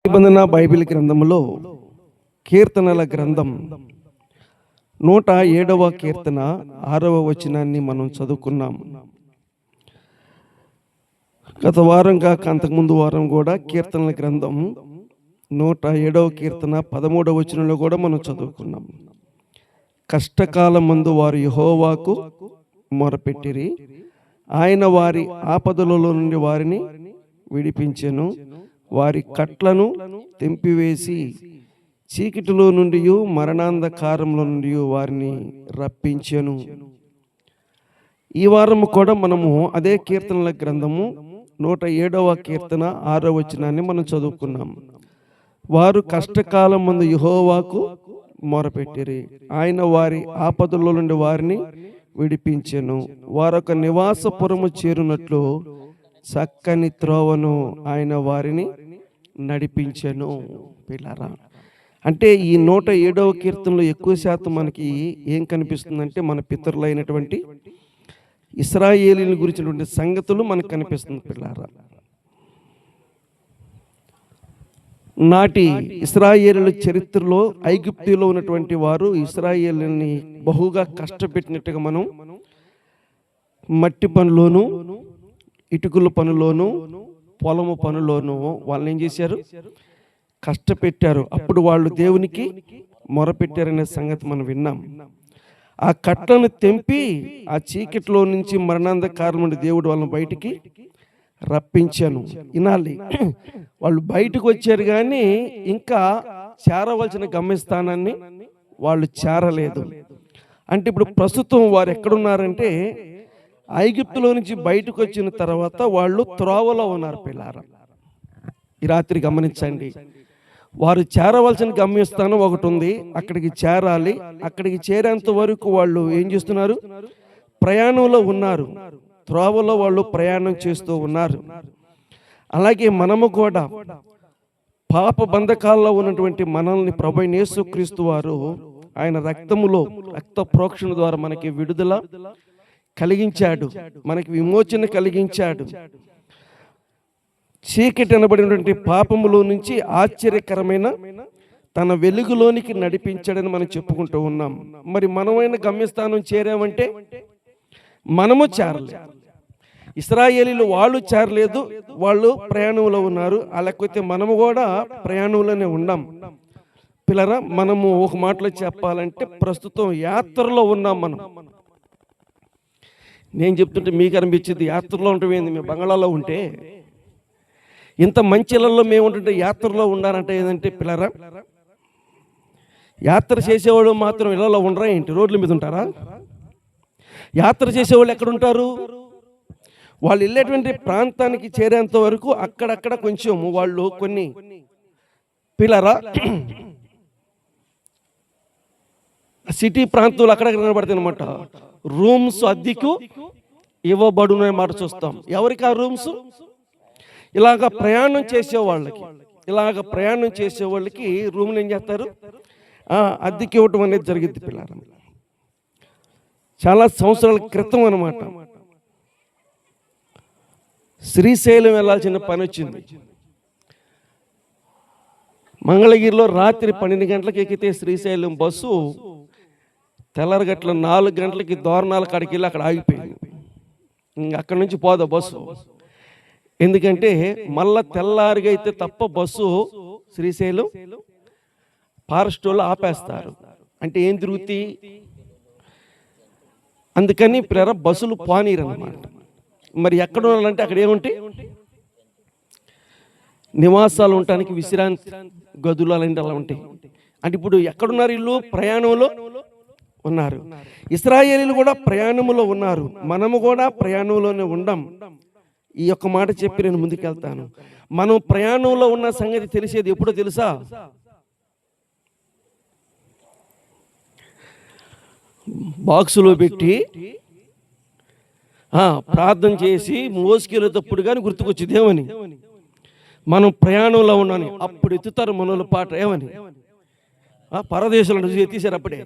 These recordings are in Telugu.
నిబంధన బైబిల్ గ్రంథంలో కీర్తనల గ్రంథం 107వ కీర్తన 6వ వచనాన్ని మనం చదువుకున్నాం. గత వారం కాక అంతకుముందు వారం కూడా కీర్తనల గ్రంథం 107వ కీర్తన 13వ వచనంలో కూడా మనం చదువుకున్నాం. కష్టకాలం మందు వారు యెహోవాకు మొరపెట్టిరి, ఆయన వారి ఆపదలలో నుండి వారిని విడిపించెను. వారి కట్లను తెంపివేసి చీకటిలో నుండి మరణాంధకారంలో నుండి వారిని రప్పించెను. ఈ వారము కూడా మనము అదే కీర్తనల గ్రంథము 107వ కీర్తన 6వ వచనాన్ని మనం చదువుకున్నాం. వారు కష్టకాలం ముందు యెహోవాకు మొరపెట్టిరి, ఆయన వారి ఆపదలో నుండి వారిని విడిపించెను. వారొక నివాసపురము చేరునట్లు చక్కని త్రోవను ఆయన వారిని నడిపించెను. పిల్లరా, అంటే ఈ 107వ కీర్తనలో ఎక్కువ శాతం మనకి ఏం కనిపిస్తుందంటే మన పితరులైనటువంటి ఇశ్రాయేలీయుల గురించినటువంటి సంగతులు మనకు కనిపిస్తుంది. పిల్లారా, నాటి ఇశ్రాయేలీయుల చరిత్రలో ఐగుప్తులో ఉన్నటువంటి వారు ఇశ్రాయేలీయుల్ని బహుగా కష్టపెట్టినట్టుగా మనం మట్టి పనిలోను, ఇటుకల పనులోను, పొలము పనులోను వాళ్ళని ఏం చేశారు? కష్టపెట్టారు. అప్పుడు వాళ్ళు దేవునికి మొరపెట్టారనే సంగతి మనం విన్నాం. ఆ కట్లను తెంపి ఆ చీకటిలో నుంచి మరణాంధకారం నుండి దేవుడు వాళ్ళని బయటికి రప్పించాను. వినాలి, వాళ్ళు బయటకు వచ్చారు కానీ ఇంకా చేరవలసిన గమ్యస్థానాన్ని వాళ్ళు చేరలేదు. అంటే ఇప్పుడు ప్రస్తుతం వారు ఎక్కడున్నారంటే ఐగుప్తులో నుంచి బయటకు వచ్చిన తర్వాత వాళ్ళు త్రోవలో ఉన్నారు. పిల్లారా, ఈ రాత్రి గమనించండి, వారు చేరవలసిన గమ్యస్థానం ఒకటి ఉంది, అక్కడికి చేరాలి. అక్కడికి చేరేంత వరకు వాళ్ళు ఏం చేస్తున్నారు? ప్రయాణంలో ఉన్నారు. త్రోవలో వాళ్ళు ప్రయాణం చేస్తూ ఉన్నారు. అలాగే మనము కూడా పాప బంధకాల్లో ఉన్నటువంటి మనల్ని ప్రభువైన యేసుక్రీస్తు వారు ఆయన రక్తములో రక్త ప్రోక్షణ ద్వారా మనకి విడుదల కలిగించాడు, మనకి విమోచన కలిగించాడు. చీకటి అనబడినటువంటి పాపములో నుంచి ఆశ్చర్యకరమైన తన వెలుగులోనికి నడిపించాడని మనం చెప్పుకుంటూ ఉన్నాం. మరి మనమైన గమ్యస్థానం చేరామంటే మనము చేరలేదు. ఇశ్రాయేలీలు వాళ్ళు చేరలేదు, వాళ్ళు ప్రయాణంలో ఉన్నారు. లేకపోతే మనము కూడా ప్రయాణంలోనే ఉన్నాం. పిల్లరా, మనము ఒక మాటలో చెప్పాలంటే ప్రస్తుతం యాత్రలో ఉన్నాం. మనం నేను చెప్తుంటే మీకు అనిపించింది యాత్రలో ఉంటుంది. మేము బంగాళాలో ఉంటే ఇంత మంచి ఇళ్లలో మేము ఉంటుంటే యాత్రలో ఉండాలంటే ఏదంటే పిల్లరా, యాత్ర చేసేవాళ్ళు మాత్రం ఇళ్లలో ఉండరా ఏంటి? రోడ్ల మీద ఉంటారా? యాత్ర చేసేవాళ్ళు ఎక్కడుంటారు? వాళ్ళు వెళ్ళేటువంటి ప్రాంతానికి చేరేంత వరకు అక్కడక్కడ కొంచెం వాళ్ళు కొన్ని పిల్లరా సిటీ ప్రాంతాలు అక్కడక్కడ కనబడతాయి అనమాట. రూమ్స్ అద్దెకు ఇవ్వబడునే మాట చూస్తాం. ఎవరికి ఆ రూమ్స్? ఇలాగ ప్రయాణం చేసే వాళ్ళకి రూమ్లు ఏం చేస్తారు? అద్దెకి ఇవ్వటం అనేది జరిగింది. పిల్లలు చాలా సంవత్సరాల క్రితం అనమాట శ్రీశైలం వెళ్ళాల్సిన పని వచ్చింది. మంగళగిరిలో రాత్రి 12 గంటలకు ఎక్కితే శ్రీశైలం బస్సు తెల్లరగట్ల 4 గంటలకి దోరణాల కాడికి వెళ్ళి అక్కడ ఆగిపోయింది. అక్కడి నుంచి పోదా బస్సు. ఎందుకంటే మళ్ళా తెల్లారిగా అయితే తప్ప బస్సు శ్రీశైలం ఫారెస్ట్ వాళ్ళు ఆపేస్తారు. అంటే ఏం తిరుగుతాయి? అందుకని బస్సులు పోనీరు అన్నమాట. మరి ఎక్కడ ఉండాలంటే అక్కడ ఏముంటాయి? నివాసాలు ఉండటానికి విశ్రాంతి గదులు అలాంటి అలా ఉంటాయి. అంటే ఇప్పుడు ఎక్కడున్నారు? వీళ్ళు ప్రయాణంలో ఉన్నారు. ఇశ్రాయేలీయులు కూడా ప్రయాణంలో ఉన్నారు. మనము కూడా ప్రయాణంలోనే ఉండం. ఈ యొక్క మాట చెప్పి నేను ముందుకెళ్తాను. మనం ప్రయాణంలో ఉన్న సంగతి తెలిసేది ఎప్పుడో తెలుసా? బాక్సులో పెట్టి ప్రార్థన చేసి మోసుకెళ్ళేటప్పుడు కానీ గుర్తుకొచ్చింది ఏమని? మనం ప్రయాణంలో ఉన్నాను. అప్పుడు ఎత్తుతారు మనోళ్ళ పాట ఏమని? పరదేశంలో ఎత్తేసారు అప్పుడే.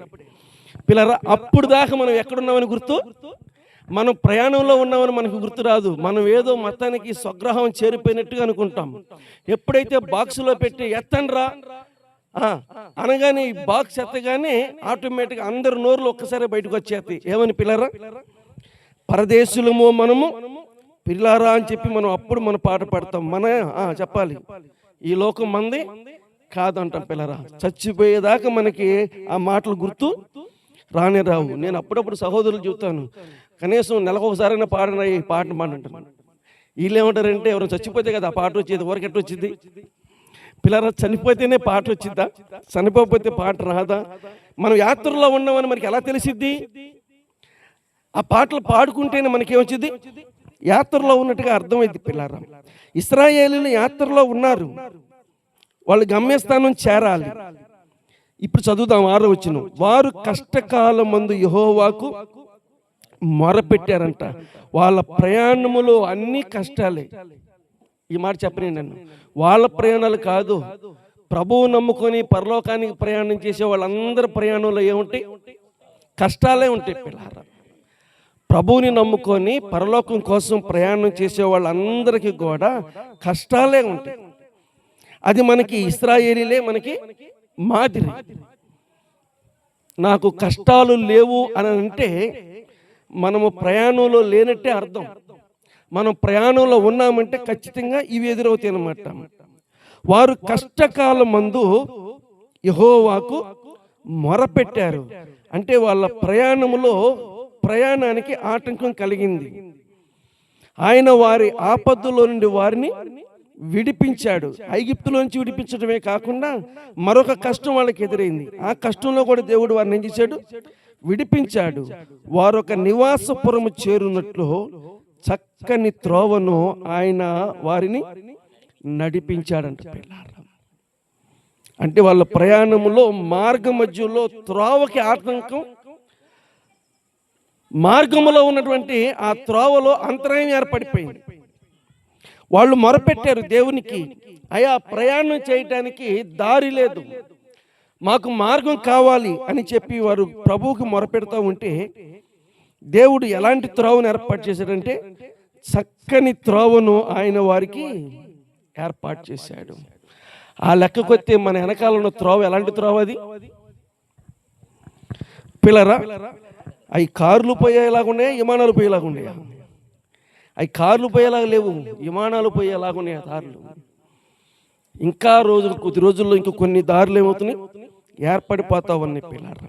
పిల్లరా, అప్పుడు దాకా మనం ఎక్కడున్నామని గుర్తు మనం ప్రయాణంలో ఉన్నామని మనకు గుర్తురాదు. మనం ఏదో మొత్తానికి స్వగ్రహం చేరిపోయినట్టుగా అనుకుంటాం. ఎప్పుడైతే బాక్సులో పెట్టి ఎత్తండ్రా అనగానే ఈ బాక్స్ ఎత్తగానే ఆటోమేటిక్గా అందరు నోరులు ఒక్కసారి బయటకు వచ్చేస్తాయి. ఏమని పిల్లరా? పరదేశులము మనము పిల్లారా అని చెప్పి మనం అప్పుడు మన పాట పాడతాం. చెప్పాలి, ఈ లోకం మంది కాదంటాం పిల్లరా. చచ్చిపోయేదాకా మనకి ఆ మాటలు గుర్తు రానే రావు. నేను అప్పుడప్పుడు సహోదరులు చెబుతాను, కనీసం నెలకు ఒకసారైనా పాడిన ఈ పాటను పాడంటాను. వీళ్ళు ఏమంటారంటే, ఎవరు చచ్చిపోతే కదా ఆ పాట వచ్చేది, ఊరికెట్టు వచ్చింది పిల్లరా? చనిపోతేనే పాట వచ్చిద్దా? చనిపోతే పాట రాదా? మనం యాత్రలో ఉన్నామని మనకి ఎలా తెలిసిద్ది? ఆ పాటలు పాడుకుంటేనే మనకేమొచ్చింది? యాత్రలో ఉన్నట్టుగా అర్థమైంది పిల్లారా. ఇశ్రాయేలీయులు యాత్రలో ఉన్నారు, వాళ్ళు గమ్యస్థానం చేరాలి. ఇప్పుడు చదువుదాం 6వ వచనం. వారు కష్టకాలమందు యెహోవాకు మొరపెట్టారంట. వాళ్ళ ప్రయాణములో అన్ని కష్టాలే. ఈ మాట చెప్పని నన్ను, వాళ్ళ ప్రయాణాలు కాదు, ప్రభువు నమ్ముకొని పరలోకానికి ప్రయాణం చేసే వాళ్ళందరి ప్రయాణంలో ఏముంటాయి? కష్టాలే ఉంటాయి పిల్లారా. ప్రభువుని నమ్ముకొని పరలోకం కోసం ప్రయాణం చేసే వాళ్ళందరికీ కూడా కష్టాలే ఉంటాయి. అది మనకి ఇశ్రాయేలీలే మనకి మాదిరి. నాకు కష్టాలు లేవు అని అంటే మనము ప్రయాణంలో లేనట్టే అర్థం. మనం ప్రయాణంలో ఉన్నామంటే ఖచ్చితంగా ఇవి ఎదురవుతాయి అన్నమాట. వారు కష్టకాలమందు యెహోవాకు మొరపెట్టారు అంటే వాళ్ళ ప్రయాణానికి ఆటంకం కలిగింది. ఆయన వారి ఆపదలో నుండి వారిని విడిపించాడు. ఐగుప్తులోంచి విడిపించడమే కాకుండా మరొక కష్టం వాళ్ళకి ఎదురైంది. ఆ కష్టంలో కూడా దేవుడు వారిని ఏం చేశాడు? విడిపించాడు. వారొక నివాసపురము చేరున్నట్లు చక్కని త్రోవను ఆయన వారిని నడిపించాడంట పిల్లారా. అంటే వాళ్ళ ప్రయాణంలో మార్గ మధ్యలో త్రోవకి ఆటంకం, మార్గములో ఉన్నటువంటి ఆ త్రోవలో అంతరాయం ఏర్పడిపోయింది. వాళ్ళు మొరపెట్టారు దేవునికి, అయ్యా ప్రయాణం చేయటానికి దారి లేదు, మాకు మార్గం కావాలి అని చెప్పి వారు ప్రభువుకి మొరపెడతా ఉంటే దేవుడు ఎలాంటి త్రోవను ఏర్పాటు చేశాడంటే చక్కని త్రోవను ఆయన వారికి ఏర్పాటు చేశాడు. ఆ లెక్కకొస్తే మన వెనకాల ఉన్న త్రోవ ఎలాంటి త్రోవ అది పిల్లరా? అవి కార్లు పోయేలాగున్నాయా, విమానాలు పోయేలాగున్నాయా? అవి కార్లు పోయేలాగా లేవు, విమానాలు పోయేలాగున్నాయి దారులు. ఇంకా కొద్ది రోజుల్లో ఇంకా కొన్ని దారులు ఏమవుతున్నాయి? ఏర్పడిపోతా ఉన్నాయి పిల్లరా.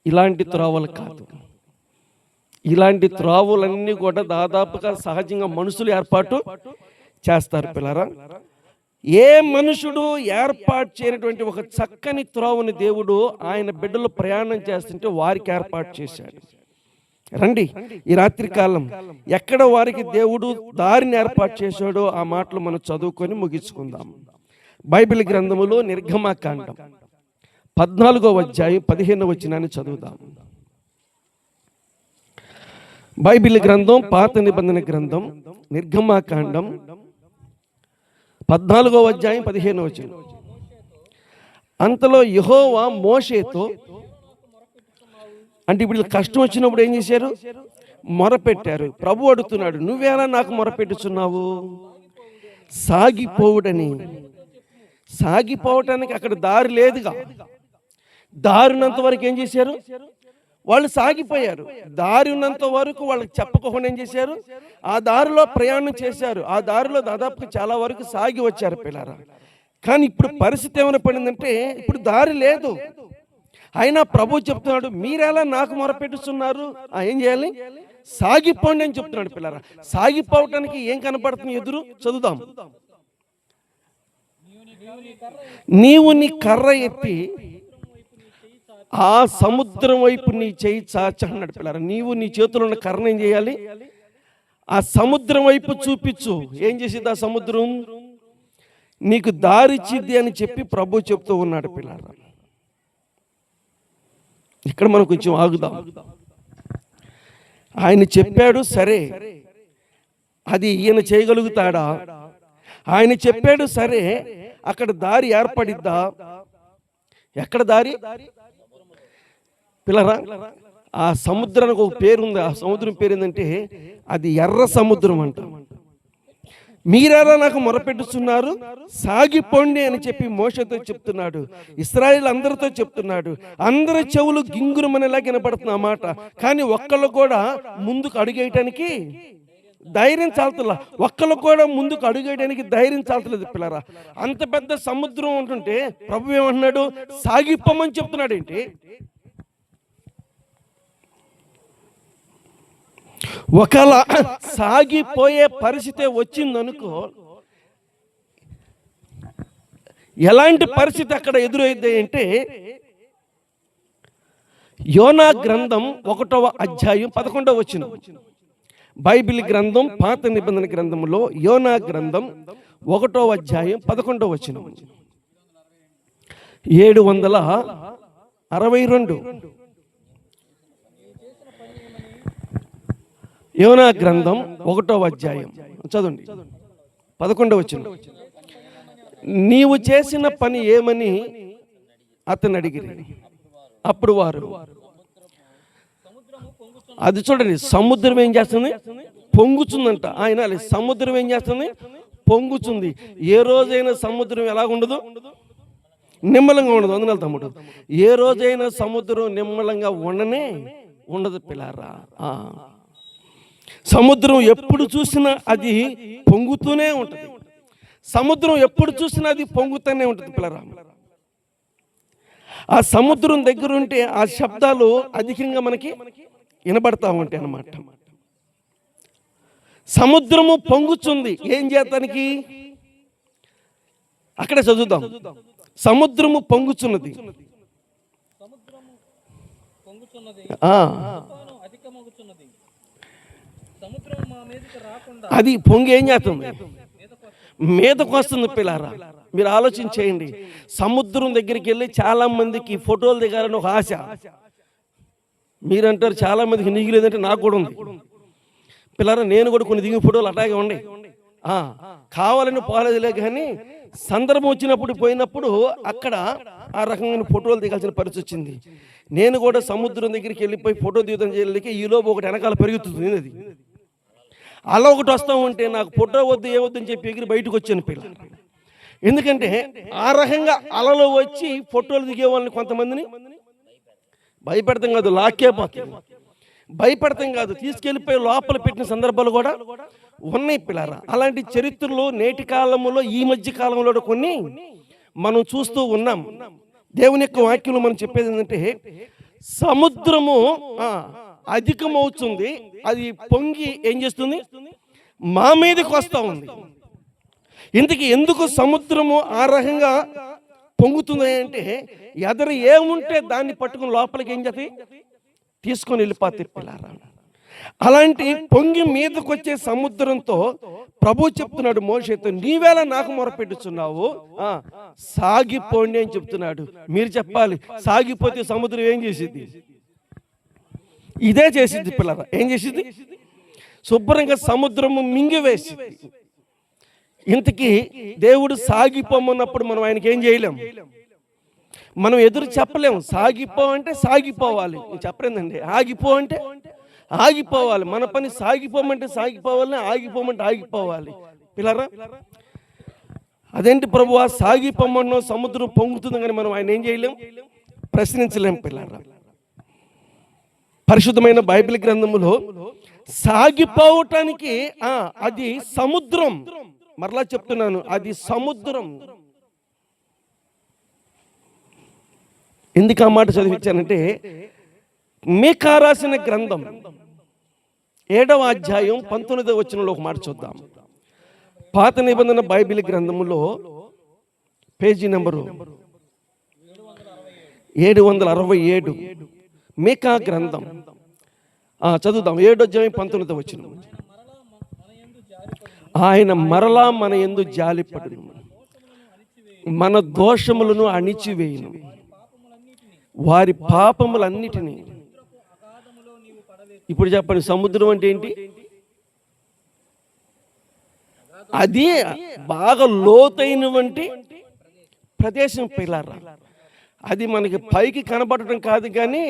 ఇలాంటి త్రోవలు కాదు, ఇలాంటి త్రోవలన్నీ కూడా దాదాపుగా సహజంగా మనుషులు ఏర్పాటు చేస్తారు పిల్లరా. ఏ మనుషుడు ఏర్పాటు చేయనటువంటి ఒక చక్కని త్రోవని దేవుడు ఆయన బిడ్డలు ప్రయాణం చేస్తుంటే వారికి ఏర్పాటు చేశాడు. రండి, ఈ రాత్రి కాలం ఎక్కడ వారికి దేవుడు దారిని ఏర్పాటు చేశాడో ఆ మాటలు మనం చదువుకొని ముగించుకుందాం. బైబిల్ గ్రంథములో నిర్గమకాండం 14వ అధ్యాయం 15వ వచనాన్ని చదువుదాం. బైబిల్ గ్రంథం పాత నిబంధన గ్రంథం నిర్గమకాండం 14వ అధ్యాయం 15వ వచనం. అంతలో యెహోవా మోషేతో, అంటే ఇప్పుడు కష్టం వచ్చినప్పుడు ఏం చేశారు? మొరపెట్టారు. ప్రభు అడుగుతున్నాడు, నువ్వేలా నాకు మొరపెట్టుచున్నావు? సాగిపోవటానికి అక్కడ దారి లేదుగా. దారి ఉన్నంత వరకు ఏం చేశారు? వాళ్ళు సాగిపోయారు. దారి ఉన్నంత వరకు వాళ్ళకి చెప్పకుండా ఏం చేశారు? ఆ దారిలో ప్రయాణం చేశారు. ఆ దారిలో దాదాపు చాలా వరకు సాగి వచ్చారు పిల్లరా. కానీ ఇప్పుడు పరిస్థితి ఏమైనా పడిందంటే ఇప్పుడు దారి లేదు. అయినా ప్రభు చెప్తున్నాడు, మీరెలా నాకు మొరపెట్టుస్తున్నారు? ఏం చేయాలి? సాగిపోండి అని చెప్తున్నాడు పిల్లరా. సాగిపోవటానికి ఏం కనపడుతుంది ఎదురు? చదువుదాం. నీవు నీ కర్ర ఎత్తి ఆ సముద్రం వైపు నీ చేయి చాచ అన్నాడు పిల్లరా. నీవు నీ చేతిలో ఉన్న కర్ర ఏం చేయాలి? ఆ సముద్రం వైపు చూపించు. ఏం చేసింది ఆ సముద్రం? నీకు దారిచ్చిద్ది అని చెప్పి ప్రభు చెప్తూ ఉన్నాడు పిల్లరా. ఇక్కడ మనం కొంచెం ఆగుదాం. ఆయన చెప్పాడు, సరే, అది ఈయన చేయగలుగుతాడా? ఆయన చెప్పాడు, సరే, అక్కడ దారి ఏర్పడిద్దా? ఎక్కడ దారి పిల్లరా? ఆ సముద్రానికి ఒక పేరు ఉంది. ఆ సముద్రం పేరు ఏంటంటే అది ఎర్ర సముద్రం అంట. మీరెలా నాకు మొరపెట్టుచున్నారు, సాగిపోండి అని చెప్పి మోషేతో చెప్తున్నాడు. ఇశ్రాయేలు అందరితో చెప్తున్నాడు. అందరి చెవులు గింగురమనేలా వినపడుతున్న ఆ మాట. కానీ ఒక్కళ్ళు కూడా ముందుకు అడుగేయటానికి ధైర్యం చాలతలా. ఒక్కళ్ళు కూడా ముందుకు అడుగేయడానికి ధైర్యం చాలతలేదు పిల్లరా. అంత పెద్ద సముద్రం ఉంటుంటే ప్రభు ఏమంటున్నాడు, సాగిపోమని చెప్తున్నాడు ఏంటి? ఒకవేళ సాగిపోయే పరిస్థితి వచ్చిందనుకో, ఎలాంటి పరిస్థితి అక్కడ ఎదురైంది అంటే, యోనా గ్రంథం 1వ అధ్యాయం 11వ వచనం. బైబిల్ గ్రంథం పాత నిబంధన గ్రంథంలో యోనా గ్రంథం 1వ అధ్యాయం 11వ వచనం. 762 యోనా గ్రంథం 1వ అధ్యాయం చదవండి 11వ వచనం. నీవు చేసిన పని ఏమని అతను అడిగిరి. అప్పుడు వారు, అది చూడండి, సముద్రం ఏం చేస్తుంది? పొంగుతుందంట. ఆయన సముద్రం ఏం చేస్తుంది? పొంగుతుంది. ఏ రోజైనా సముద్రం ఎలా ఉండదు? నిమ్మలంగా ఉండదు. అందువల్ల తమ్ముడు, ఏ రోజైనా సముద్రం నిమ్మలంగా ఉండదు పిల్లారా. సముద్రం ఎప్పుడు చూసినా అది పొంగుతూనే ఉంటుంది. సముద్రం ఎప్పుడు చూసినా అది పొంగుతూనే ఉంటుంది పిల్లరా. ఆ సముద్రం దగ్గర ఉంటే ఆ శబ్దాలు అధికంగా మనకి వినబడతా ఉంటాయి అన్నమాట. సముద్రము పొంగుతుంది ఏం చేస్తానికి? అక్కడే చదువుదాం. సముద్రము పొంగుచున్నది, అది పొంగి ఏం చేస్తుంది? మీదకు వస్తుంది పిల్లారా. మీరు ఆలోచన చేయండి. సముద్రం దగ్గరికి వెళ్ళి చాలా మందికి ఫోటోలు దిగాలని ఒక ఆశ. మీరంటారు చాలా మందికి నీకు లేదంటే నాకు కూడా ఉంది పిల్లారా. నేను కూడా కొన్ని దిగిన ఫోటోలు అట్లాగే ఉన్నాయి. కావాలని పోలేదులే, కానీ సందర్భం వచ్చినప్పుడు పోయినప్పుడు అక్కడ ఆ రకమైన ఫోటోలు దిగాల్సిన పరిస్థితి వచ్చింది. నేను కూడా సముద్రం దగ్గరికి వెళ్ళిపోయి ఫోటో దిగుతాను చేయలేక ఈలోపు ఒకటి వెనకాల పెరుగుతుంది. అది అలా ఒకటి వస్తూ ఉంటే నాకు ఫోటో వద్దు ఏవద్దు అని చెప్పి ఎగిరి బయటకు వచ్చాను పిల్ల. ఎందుకంటే ఆ రకంగా అలలో వచ్చి ఫోటోలు దిగే వాళ్ళని కొంతమందిని భయపెడతాం కాదు, లాక్కేపోతాం. భయపెడతాం కాదు, తీసుకెళ్ళిపోయి లోపల పెట్టిన సందర్భాలు కూడా ఉన్నాయి పిల్లారా. అలాంటి చరిత్రలు నేటి కాలంలో ఈ మధ్య కాలంలో కొన్ని మనం చూస్తూ ఉన్నాం. దేవుని యొక్క వాక్యంలో మనం చెప్పేది ఏంటంటే, సముద్రము అధికమవుతుంది, అది పొంగి ఏం చేస్తుంది? మా మీదకి వస్తూ ఉంది. ఇంతకీ ఎందుకు సముద్రము ఆ రకంగా పొంగుతుంది అంటే, ఎదరు ఏముంటే దాన్ని పట్టుకుని లోపలికి ఏం చేస్తాయి? తీసుకొని వెళ్ళిపోతే పిల్లారా. అలాంటి పొంగి మీదకి వచ్చే సముద్రంతో ప్రభు చెప్తున్నాడు మోషేతో, నీవేళ నాకు మొరపెట్టుచున్నావు, సాగిపోండి అని చెప్తున్నాడు. మీరు చెప్పాలి, సాగిపోతే సముద్రం ఏం చేసింది? ఇదే చేసింది పిల్లరా. ఏం చేసింది? శుభ్రంగా సముద్రము మింగివేసింది. ఇంతకీ దేవుడు సాగిపోమన్నప్పుడు మనం ఆయనకి ఏం చేయలేం, మనం ఎదురు చెప్పలేము. సాగిపో అంటే సాగిపోవాలి, చెప్పలేదండి. ఆగిపో అంటే ఆగిపోవాలి. మన పని సాగిపోమంటే సాగిపోవాలి, ఆగిపోమంటే ఆగిపోవాలి పిల్లరా. అదేంటి ప్రభువా సాగిపోమన్నో సముద్రం పొంగుతుంది కానీ మనం ఆయన ఏం చేయలేం, ప్రశ్నించలేం పిల్లరా. పరిశుద్ధమైన బైబిల్ గ్రంథములో సాగిపోవటానికి అది సముద్రం. మరలా చెప్తున్నాను, అది సముద్రం. ఎందుకు ఆ మాట చదివించానంటే, మీకా రాసిన గ్రంథం 7వ అధ్యాయం 19వ వచనంలో ఒక మాట చూద్దాం. పాత నిబంధన బైబిల్ గ్రంథములో పేజీ నెంబరు 767 మీకా గ్రంథం చదువుదాం. 7వ అధ్యాయం 19వ వచనం. ఆయన మరలా మన యందు జాలిపడును, మన దోషములను అణిచివేయును, వారి పాపములన్నిటినీ. ఇప్పుడు చెప్పండి, సముద్రం అంటే ఏంటి? అది బాగా లోతైనటువంటి ప్రదేశం పిల్లారా. అది మనకి పైకి కనబడటం కాదు, కానీ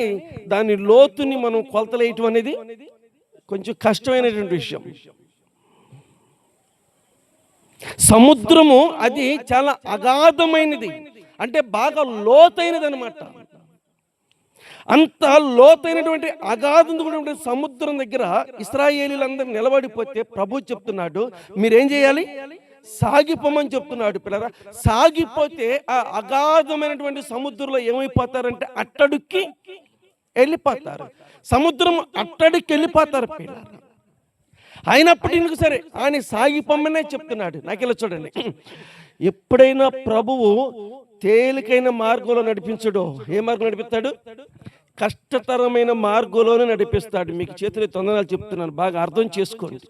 దాని లోతుని మనం కొలతలేయటం అనేది కొంచెం కష్టమైనటువంటి విషయం. సముద్రము అది చాలా అగాధమైనది, అంటే బాగా లోతైనది అనమాట. అంత లోతైనటువంటి అగాధమైనటువంటి సముద్రం దగ్గర ఇశ్రాయేలీలందరూ నిలబడిపోతే ప్రభు చెప్తున్నాడు, మీరేం చేయాలి? సాగిపోమని చెప్తున్నాడు. పిల్లరా, సాగిపోతే ఆ అగాధమైనటువంటి సముద్రంలో ఏమైపోతారంటే అట్టడుక్కి వెళ్ళిపోతారు. సముద్రం అట్టడికి వెళ్ళిపోతారు పిల్లరా. అయినప్పటికీ సరే ఆయన సాగిపోమనే చెప్తున్నాడు. నాకు ఇలా చూడండి, ఎప్పుడైనా ప్రభువు తేలికైన మార్గంలో నడిపించడో, ఏ మార్గం నడిపిస్తాడు? కష్టతరమైన మార్గంలోనే నడిపిస్తాడు. మీకు చేతులు తొందరగా చెప్తున్నాను, బాగా అర్థం చేసుకోండి.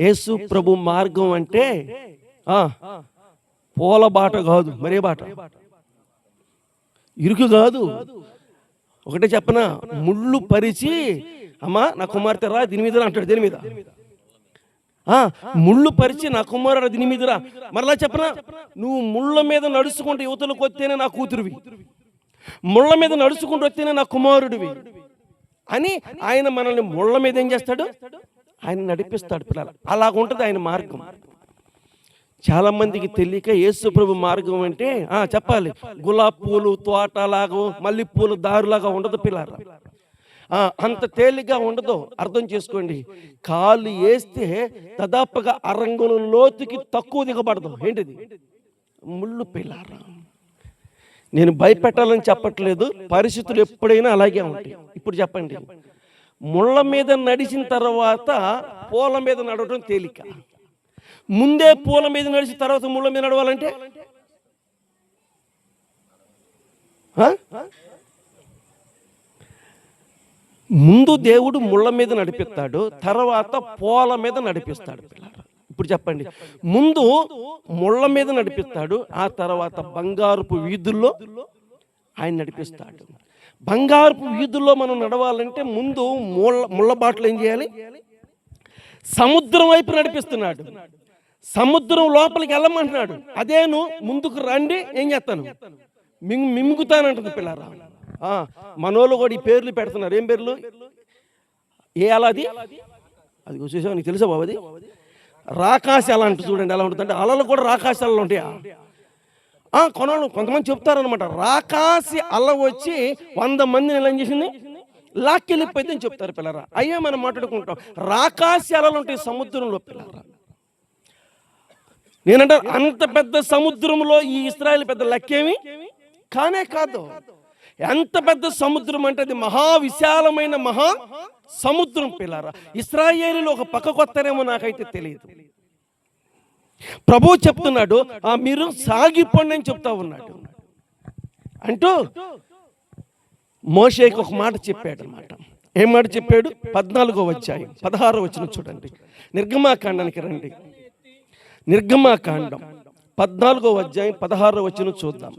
యేసు ప్రభు మార్గం అంటే పూల బాట కాదు, మరే బాట, ఇరుకు కాదు. ఒకటే చెప్పనా, ముళ్ళు పరిచి అమ్మా నా కుమార్తె రా దీని మీద అంటాడు. దేని మీద? ముళ్ళు పరిచి నా కుమారుడు దీని మీద రా. మరలా చెప్పనా, నువ్వు ముళ్ళ మీద నడుచుకుంటూ యువతలకు వస్తేనే నా కూతురువి, ముళ్ళ మీద నడుచుకుంటూ వస్తేనే నా కుమారుడివి అని ఆయన మనల్ని ముళ్ళ మీద ఏం చేస్తాడు? ఆయన నడిపిస్తాడు పిల్లలు. అలాగుంటుంది ఆయన మార్గం. చాలా మందికి తెలియక యేసు ప్రభు మార్గం అంటే చెప్పాలి, గులాబీ పూలు తోటలాగా మల్లెపూలు దారులాగా ఉండదు పిల్లలు. అంత తేలిగ్గా ఉండదు. అర్థం చేసుకోండి, కాలు వేస్తే దాదాపుగా అరంగుల లోతుకి తక్కువ దిగబడదు. ఏంటిది? ముళ్ళు పిల్లారా. నేను భయపెట్టాలని చెప్పట్లేదు, పరిస్థితులు ఎప్పుడైనా అలాగే ఉంటాయి. ఇప్పుడు చెప్పండి, ముళ్ళ మీద నడిచిన తర్వాత పూల మీద నడవడం తేలిక, ముందే పూల మీద నడిచిన తర్వాత ముళ్ళ మీద నడవాలంటే ముందు దేవుడు ముళ్ళ మీద నడిపిస్తాడు, తర్వాత పూల మీద నడిపిస్తాడు పిల్లలు. ఇప్పుడు చెప్పండి, ముందు ముళ్ళ మీద నడిపిస్తాడు, ఆ తర్వాత బంగారపు వీధుల్లో ఆయన నడిపిస్తాడు. బంగారపు వీధుల్లో మనం నడవాలంటే ముందు ముళ్ళ బాటలు ఏం చేయాలి? సముద్రం వైపు నడిపిస్తున్నాడు. సముద్రం లోపలికి వెళ్ళమంటున్నాడు. అదేను ముందుకు రండి, ఏం చేస్తాను? మింగుతానంటుంది పిల్లరా. మనోళ్ళు కూడా ఈ పేర్లు పెడుతున్నారు. ఏం పేర్లు? ఏ అలా అది చూసావా? నీకు తెలుసా బాబు? అది రాకాశ అలా అంటూ చూడండి ఎలా ఉంటుంది. అంటే అలలు కూడా రాకాశాలలో ఉంటాయా? కొంతమంది చెప్తారనమాట, రాకాసి అల వచ్చి 100 మందిని ఎలా చేసింది? లాక్కెళ్ళిపోయింది అని చెప్తారు పిల్లరా. అయ్యా మనం మాట్లాడుకుంటాం, రాకాసి అలలు ఉంటాయి సముద్రంలో పిల్లరా. నేనంటే అంత పెద్ద సముద్రంలో ఈ ఇశ్రాయేల్ పెద్ద లెక్కేమి కానే కాదు. ఎంత పెద్ద సముద్రం అంటే అది మహా విశాలమైన మహా సముద్రం పిల్లరా. ఇశ్రాయేలీలు ఒక పక్కకు వస్తారేమో నాకైతే తెలియదు. ప్రభువు చెప్తున్నాడు, మీరు సాగిపోండి అని చెప్తా ఉన్నాడు. అంటూ మోషేకి ఒక మాట చెప్పాడు అన్నమాట. ఏం మాట చెప్పాడు? 14వ అధ్యాయం 16వ వచనం చూడండి. నిర్గమాకాండానికి రండి. నిర్గమాకాండం 14వ అధ్యాయం 16వ వచనం చూద్దాం.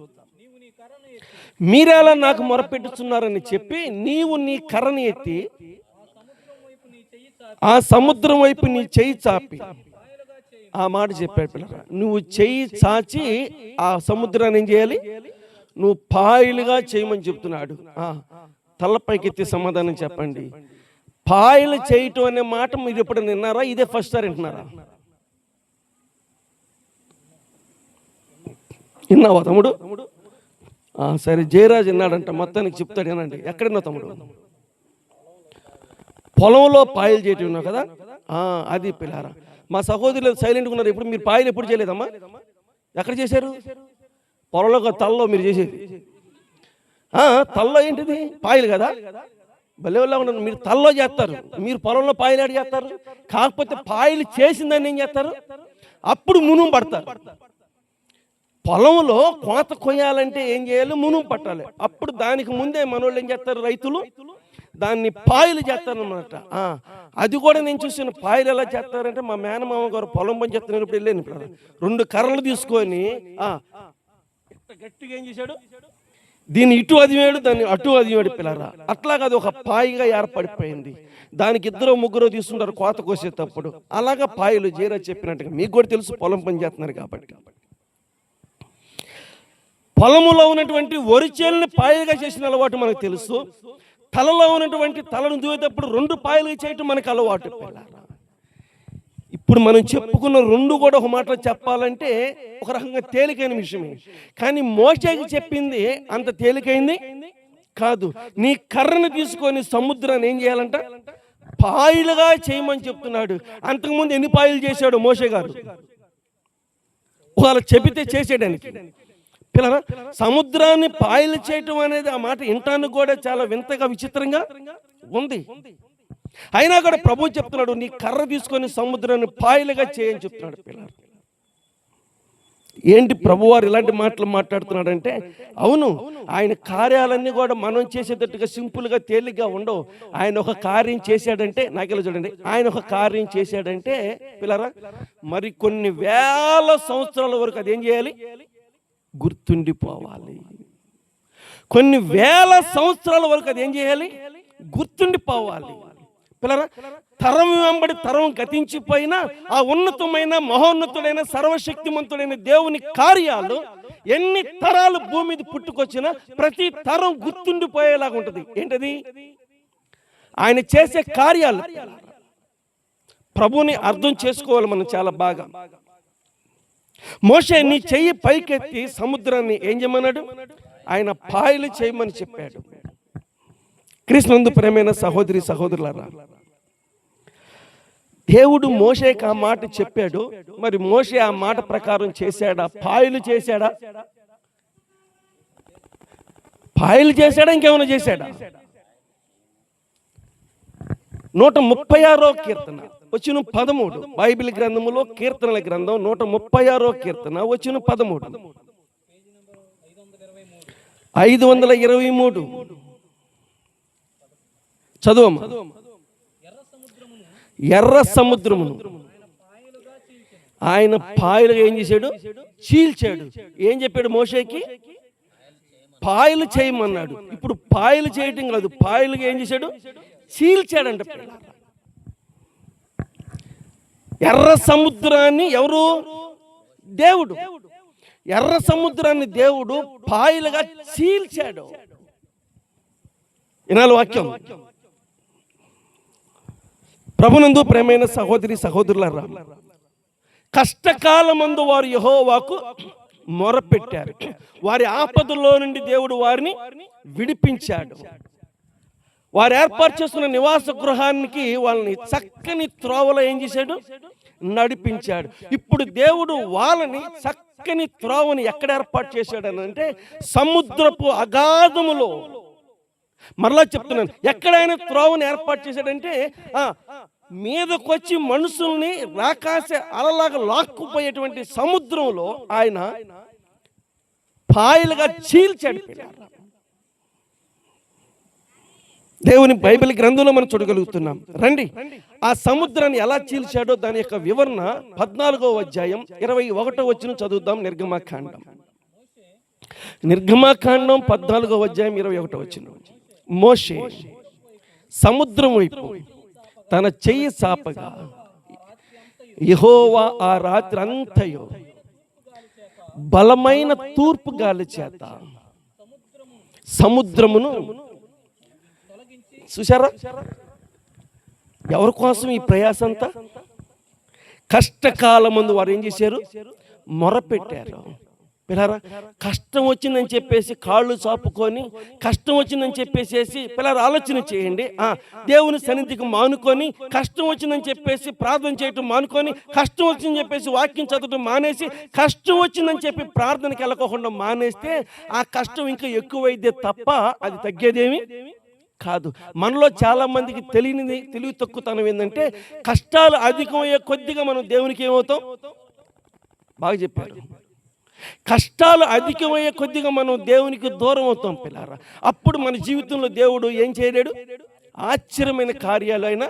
మీరేలా నాకు మొరపెట్టుచున్నారని చెప్పి నీవు నీ కర్రని ఎత్తి ఆ సముద్రం వైపు నీ చెయ్యి చాపి, ఆ మాట చెప్పాడు పిల్లరా. నువ్వు చెయ్యి చాచి ఆ సముద్రాన్ని ఏం చేయాలి? నువ్వు పాయలుగా చేయమని చెప్తున్నాడు. తలపైకి ఎత్తి సమాధానం చెప్పండి. పాయలు చేయటం అనే మాట మీరు ఎప్పుడు విన్నారా? ఇదే ఫస్ట్ సారి వింటున్నారా? విన్నావా తమ్ముడు? సరే, జయరాజ్ విన్నాడంట, మొత్తానికి చెప్తాడు ఏనండి. ఎక్కడున్నావు తమ్ముడు? పొలంలో పాయలు చేయటం ఉన్నావు కదా, అది పిల్లారా. మా సహోదరులు సైలెంట్గా ఉన్నారు. ఇప్పుడు మీరు పాయలు ఎప్పుడు చేయలేదమ్మా? ఎక్కడ చేశారు? పొలంలో, తల్లో మీరు చేసేది. తల్లో ఏంటిది? పాయలు కదా. భలే వల్ల ఉన్నారు. మీరు తల్లో చేస్తారు, మీరు పొలంలో పాయలు ఆడి చేస్తారు. కాకపోతే పాయలు చేసిందని ఏం చేస్తారు? అప్పుడు మునుము పడతారు. పొలంలో కోత కొయ్యాలంటే ఏం చేయాలి? మునుము పట్టాలి. అప్పుడు దానికి ముందే మనోళ్ళు ఏం చేస్తారు? రైతులు దాన్ని పాయలు చేస్తారనమాట. అది కూడా నేను చూసిన. పాయలు ఎలా చేస్తారంటే, మా మేనమామ గారు పొలం పని చేస్తున్నప్పుడు వెళ్ళాను. 2 కర్రలు తీసుకొని గట్టిగా ఏం చేశాడు? దీన్ని ఇటు అదివాడు, దాన్ని అటు అదివాడు పిల్లరా. అట్లా కాదు, ఒక పాయిగా ఏర్పడిపోయింది. దానికి 2-3 తీసుకుంటారు కోత కోసేటప్పుడు. అలాగా పాయలు జయరా చెప్పినట్టుగా. మీకు కూడా తెలుసు, పొలం పని చేస్తున్నారు కాబట్టి. పొలములో ఉన్నటువంటి వరిచేలని పాయలుగా చేసిన అలవాటు మనకు తెలుసు. తలలో ఉన్నటువంటి తలను దూయేటప్పుడు 2 పాయలుగా చేయటం మనకు అలవాటు. ఇప్పుడు మనం చెప్పుకున్న 2 కూడా ఒక మాటలో చెప్పాలంటే ఒక రకంగా తేలికైన విషయమే. కానీ మోషేకి చెప్పింది అంత తేలికైంది కాదు. నీ కర్రను తీసుకొని సముద్రాన్ని ఏం చేయాలంట? పాయలుగా చేయమని చెప్తున్నాడు. అంతకుముందు ఎన్ని పాయలు చేశాడు మోషే గారు? వాళ్ళు చెబితే చేసేయడానికి. పిల్లరా, సముద్రాన్ని పాయలు చేయటం అనేది ఆ మాట వినటానికి కూడా చాలా వింతగా విచిత్రంగా ఉంది. అయినా కూడా ప్రభు చెప్తున్నాడు, నీ కర్ర తీసుకొని సముద్రాన్ని పాయలుగా చేయని చెప్తున్నాడు. పిల్లలు, ఏంటి ప్రభువారు ఇలాంటి మాటలు మాట్లాడుతున్నాడంటే, అవును, ఆయన కార్యాలన్నీ కూడా మనం చేసేటట్టుగా సింపుల్గా తేలిగ్గా ఉండవు. ఆయన ఒక కార్యం చేశాడంటే, నాకెలా చూడండి, ఆయన ఒక కార్యం చేశాడంటే పిల్లరా, మరి కొన్ని వేల సంవత్సరాల వరకు అదేం చేయాలి? గుర్తుండిపోవాలి. కొన్ని వేల సంవత్సరాల వరకు అదేం చేయాలి? గుర్తుండిపోవాలి. పిల్లరా, తరం వెంబడి తరం గతించిపోయినా ఆ ఉన్నతమైన మహోన్నతుడైన సర్వశక్తిమంతుడైన దేవుని కార్యాలు ఎన్ని తరాలు భూమి మీద పుట్టుకొచ్చినా ప్రతి తరం గుర్తుండిపోయేలాగా ఉంటుంది. ఏంటది? ఆయన చేసే కార్యాలు. ప్రభుని అర్థం చేసుకోవాలి మనం చాలా బాగా. మోషే నీ చెయ్యి పైకెత్తి సముద్రాన్ని ఏం చేయమన్నాడు? ఆయన పాయలు చేయమని చెప్పాడు. క్రీస్తునందు ప్రియమైన సహోదరి సహోదరులారా, దేవుడు మోషేకి ఆ మాట చెప్పాడు. మరి మోషే ఆ మాట ప్రకారం చేశాడా? పాయలు చేశాడా? పాయలు చేశాడా? ఇంకేమైనా చేశాడా? 136వ కీర్తన వచనం 13, బైబిల్ గ్రంథములో కీర్తనల గ్రంథం 136వ కీర్తన వచనం 13, 523 చదువమ్మ. ఎర్ర సముద్రమును ఆయన పాయలుగా ఏం చేశాడు? చీల్చాడు. ఏం చెప్పాడు మోషేకి? పాయలు చేయమన్నాడు. ఇప్పుడు పాయలు చేయటం కాదు, పాయలుగా ఏం చేశాడు? చీల్చాడంట. ఎర్ర సముద్రాన్ని ఎవరు? దేవుడు. ఎర్ర సముద్రాన్ని దేవుడు పాయలుగా చీల్చాడు. వినాలి వాక్యం. ప్రభునందు ప్రేమైన సహోదరి సహోదరులారా, కష్టకాలమందు వారు యెహోవాకు మొరపెట్టారు. వారి ఆపదలో నుండి దేవుడు వారిని విడిపించాడు. వారు ఏర్పాటు చేసుకున్న నివాస గృహానికి వాళ్ళని చక్కని త్రోవలో ఏం చేశాడు? నడిపించాడు. ఇప్పుడు దేవుడు వాళ్ళని చక్కని త్రోవని ఎక్కడ ఏర్పాటు చేశాడు అని అంటే, సముద్రపు అగాధములో. మరలా చెప్తున్నాను, ఎక్కడైనా త్రోవని ఏర్పాటు చేశాడంటే మీదకొచ్చి మనుషుల్ని రాకాశ అలలాగా లాక్కుపోయేటువంటి సముద్రంలో ఆయన పాయలుగా చీల్చాడు. దేవుని బైబిల్ గ్రంథంలో మనం చూడగలుగుతున్నాం. రండి, ఆ సముద్రాన్ని ఎలా చీల్చాడో దాని యొక్క వివరణ 14వ అధ్యాయం 21వ వచనం చదువుదాం. నిర్గమాకాండం 14వ అధ్యాయం 21వ వచనం. మోషే సముద్రం వైపు తన చెయ్యి చాపగా యెహోవా ఆ రాత్రి అంతయు బలమైన తూర్పు గాలి చేత సముద్రమును చూశారా? ఎవరి కోసం ఈ ప్రయాసంతా? కష్టకాలమందు వారు ఏం చేశారు? మొరపెట్టారు. పిల్లరా, కష్టం వచ్చిందని చెప్పేసి కాళ్ళు చాపుకొని, కష్టం వచ్చిందని చెప్పేసి పిల్లలు ఆలోచన చేయండి. దేవుని సన్నిధికి మానుకొని, కష్టం వచ్చిందని చెప్పేసి ప్రార్థన చేయటం మానుకొని, కష్టం వచ్చిందని చెప్పేసి వాక్యం చదవటం మానేసి, కష్టం వచ్చిందని చెప్పి ప్రార్థనకి వెళ్ళకోకుండా మానేస్తే ఆ కష్టం ఇంకా ఎక్కువైతే తప్ప అది తగ్గేదేమి కాదు. మనలో చాలా మందికి తెలివి తక్కువతనం ఏంటంటే, కష్టాలు అధికమయ్యే కొద్దిగా మనం దేవునికి ఏమవుతాం? బాగా చెప్పారు. కష్టాలు అధికమయ్యే కొద్దిగా మనం దేవునికి దూరం అవుతాం పిల్లారా. అప్పుడు మన జీవితంలో దేవుడు ఏం చేయలేడు? ఆశ్చర్యమైన కార్యాలు అయినా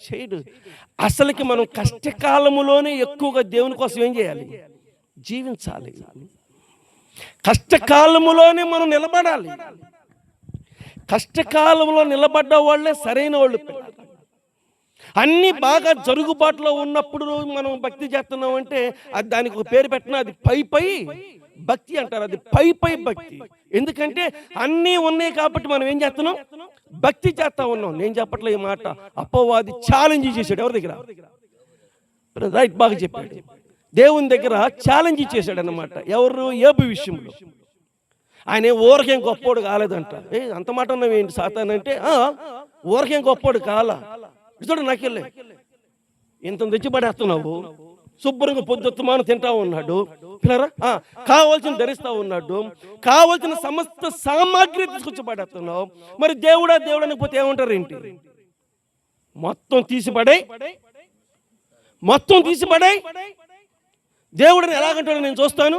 చేయడు. అసలుకి మనం కష్టకాలములోనే ఎక్కువగా దేవుని కోసం ఏం చేయాలి? జీవించాలి. కష్టకాలములోనే మనం నిలబడాలి. కష్టకాలంలో నిలబడ్డ వాళ్ళే సరైన వాళ్ళు పిల్లలు. అన్నీ బాగా జరుగుబాటులో ఉన్నప్పుడు మనం భక్తి చేస్తున్నాం అంటే అది దానికి ఒక పేరు పెట్టినా అది పై భక్తి అంటారు. అది పై భక్తి. ఎందుకంటే అన్నీ ఉన్నాయి కాబట్టి మనం ఏం చేస్తున్నాం? భక్తి చేస్తా ఉన్నాం. నేను చెప్పట్లే ఈ మాట, అపవాది ఛాలెంజ్ చేశాడు. ఎవరి దగ్గర? రైట్, బాగా చెప్పాడు. దేవుని దగ్గర ఛాలెంజ్ చేశాడు అన్నమాట. ఎవరు? యోబు విషయంలో. ఆయన ఊరకేం గొప్పోడు కాలేదంట. అంత మాట ఉన్నావు ఏంటి సాతాన్ అంటే, ఊరకేం గొప్పోడు కాలా, చూడు నాకెళ్ళే ఇంత తెచ్చి పడేస్తున్నావు, శుభ్రంగా పొద్దుమానం తింటా ఉన్నాడు, పిల్లరా కావాల్సిన ధరిస్తా ఉన్నాడు, కావాల్సిన సమస్త సామాగ్రి తీసుకొచ్చి పడేస్తున్నావు. మరి దేవుడా దేవుడని పోతే ఏమంటారు ఏంటి? మొత్తం తీసిపడాయి దేవుడిని ఎలాగంటాడు నేను చూస్తాను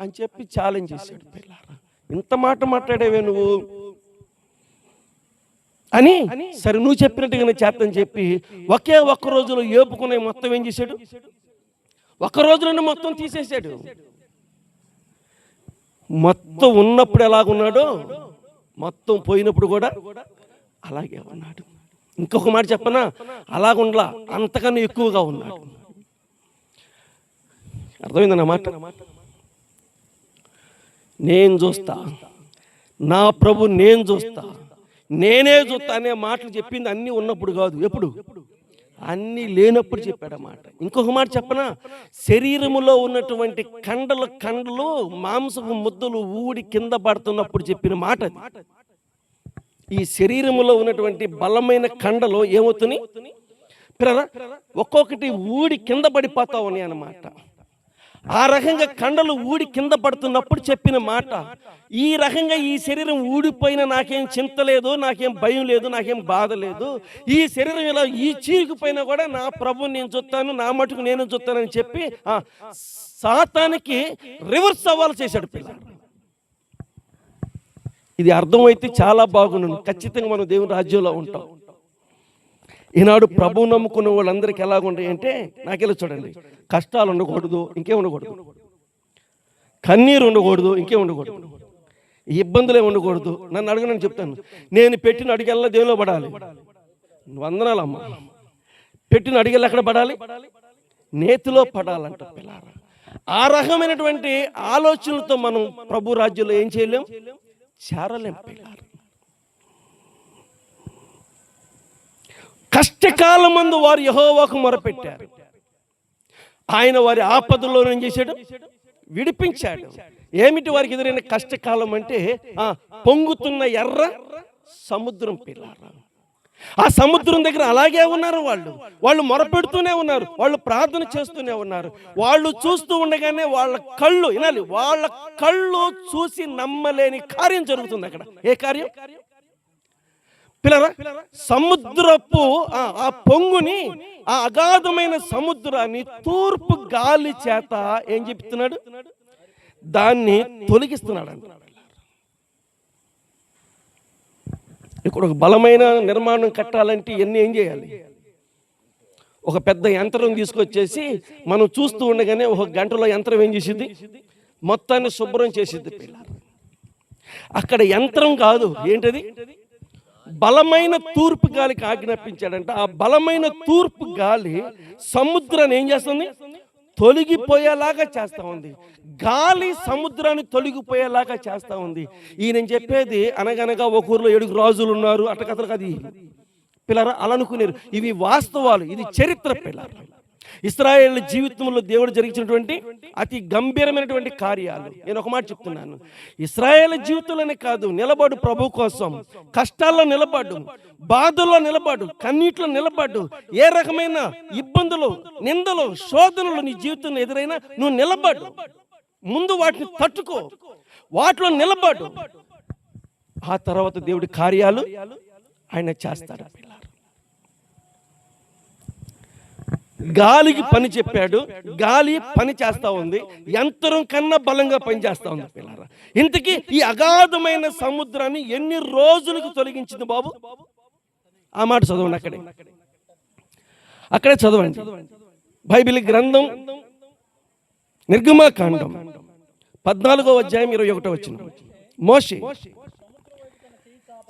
అని చెప్పి ఛాలెంజ్ చేశాడు. పిల్లారా, ఇంత మాట మాట్లాడేవే నువ్వు అని, సరే నువ్వు చెప్పినట్టుగా నేను చేస్తాను చెప్పి ఒక్క రోజులో ఏపుకునే మొత్తం ఏం చేశాడు? ఒక్క రోజులోనే మొత్తం తీసేశాడు. మొత్తం ఉన్నప్పుడు ఎలాగున్నాడో మొత్తం పోయినప్పుడు కూడా అలాగే ఉన్నాడు. ఇంకొక మాట చెప్పనా, అలాగుండలా, అంతకన్నా ఎక్కువగా ఉన్నాడు. అర్థమైందన్న మాట? నేను చూస్తా, నా ప్రభు నేను చూస్తా, నేనే చూస్తా అనే మాటలు చెప్పింది అన్నీ ఉన్నప్పుడు కాదు. ఎప్పుడు? అన్నీ లేనప్పుడు చెప్పాడన్నమాట. ఇంకొక మాట చెప్పనా, శరీరములో ఉన్నటువంటి కండలు మాంసపు ముద్దలు ఊడి కింద పడుతున్నప్పుడు చెప్పిన మాట. ఈ శరీరములో ఉన్నటువంటి బలమైన కండలు ఏమవుతున్నాయి? ఒక్కొక్కటి ఊడి కింద పడిపోతా ఉన్నాయి అన్నమాట. ఆ రకంగా కండలు ఊడి కింద పడుతున్నప్పుడు చెప్పిన మాట. ఈ రకంగా ఈ శరీరం ఊడిపోయినా నాకేం చింత లేదు, నాకేం భయం లేదు, నాకేం బాధ లేదు. ఈ శరీరం ఇలా ఈ చీకుపోయినా కూడా నా ప్రభుని నేను చూస్తాను, నా మటుకు నేను చూస్తానని చెప్పి సాతానికి రివర్స్ సవాల్ చేశాడు పిల్లలు. ఇది అర్థమైతే చాలా బాగుండు. ఖచ్చితంగా మనం దేవుని రాజ్యంలో ఉంటాం. ఈనాడు ప్రభువు నమ్ముకున్న వాళ్ళందరికీ ఎలాగుంటాయి అంటే, నాకెలా చూడండి, కష్టాలు ఉండకూడదు, ఇంకేం ఉండకూడదు, కన్నీరు ఉండకూడదు, ఇంకేం ఉండకూడదు, ఇబ్బందులే ఉండకూడదు. నన్ను అడుగు, నేను చెప్తాను, నేను పెట్టిన అడిగల్లా దేవులో పడాలి. వందనాలమ్మ, పెట్టిన అడిగల్లా ఎక్కడ పడాలి? నేతిలో పడాలంట పిల్లారా. ఆ రకమైనటువంటి ఆలోచనలతో మనం ప్రభు రాజ్యంలో ఏం చేయలేం, చేరలేం పిల్లారా. కష్టకాలమందు వారు యెహోవాకు మొరపెట్టారు, ఆయన వారి ఆపదలో ఏం చేశాడు? విడిపించాడు. ఏమిటి వారికి ఎదురైన కష్టకాలం అంటే, పొంగుతున్న ఎర్ర సముద్రం పిల్లారా. ఆ సముద్రం దగ్గర అలాగే ఉన్నారు. వాళ్ళు మొరపెడుతూనే ఉన్నారు, వాళ్ళు ప్రార్థన చేస్తూనే ఉన్నారు. వాళ్ళు చూస్తూ ఉండగానే వాళ్ళ కళ్ళు వినాలి, వాళ్ళ కళ్ళు చూసి నమ్మలేని కార్యం జరుగుతుంది అక్కడ. ఏ కార్యం పిల్లరా? సముద్రపు ఆ పొంగుని, ఆ అగాధమైన సముద్రాన్ని తూర్పు గాలి చేత ఏం చెప్తున్నాడు? దాన్ని తొలగిస్తున్నాడు అంట. ఇక్కడ ఒక బలమైన నిర్మాణం కట్టాలంటే ఇవన్నీ ఏం చేయాలి? ఒక పెద్ద యంత్రం తీసుకొచ్చేసి మనం చూస్తూ ఉండగానే ఒక గంటలో యంత్రం ఏం చేసిద్ది? మొత్తాన్ని శుభ్రం చేసిద్ది పిల్లలు. అక్కడ యంత్రం కాదు, ఏంటది? బలమైన తూర్పు గాలికి ఆజ్ఞాపించాడంట. ఆ బలమైన తూర్పు గాలి సముద్రాన్ని ఏం చేస్తుంది? తొలగిపోయేలాగా చేస్తా ఉంది. గాలి సముద్రాన్ని తొలగిపోయేలాగా చేస్తా ఉంది. ఈయన చెప్పేది అనగనగా ఒక ఊరిలో 7 రాజులు ఉన్నారు, అట్టకథలు అది పిల్లరా అలా అనుకునేరు. ఇవి వాస్తవాలు, ఇది చరిత్ర పిల్లరా. ఇశ్రాయేల్ జీవితంలో దేవుడు జరిగించినటువంటి అతి గంభీరమైనటువంటి కార్యాలు. నేను ఒక మాట చెప్తున్నాను, ఇశ్రాయేల్ జీవితంలోనే కాదు, నిలబడు ప్రభు కోసం, కష్టాల్లో నిలబడు, బాధల్లో నిలబడు, కన్నీటిలో నిలబడు. ఏ రకమైన ఇబ్బందులు, నిందలు, శోధనలు నీ జీవితంలో ఎదురైనా నువ్వు నిలబడు, ముందు వాటిని తట్టుకో, వాటిలో నిలబడు. ఆ తర్వాత దేవుడి కార్యాలు ఆయన చేస్తాడు. గాలికి పని చెప్పాడు, గాలి పని చేస్తా ఉంది, యంత్రం కన్నా బలంగా పని చేస్తా ఉంది పిల్లరా. ఇంతకీ ఈ అగాధమైన సముద్రాన్ని ఎన్ని రోజులకు తొలగించింది బాబు? ఆ మాట చదవండి, అక్కడే చదవండి. బైబిల్ గ్రంథం నిర్గమకాండం 14వ అధ్యాయం 21వ వచనం. మోషే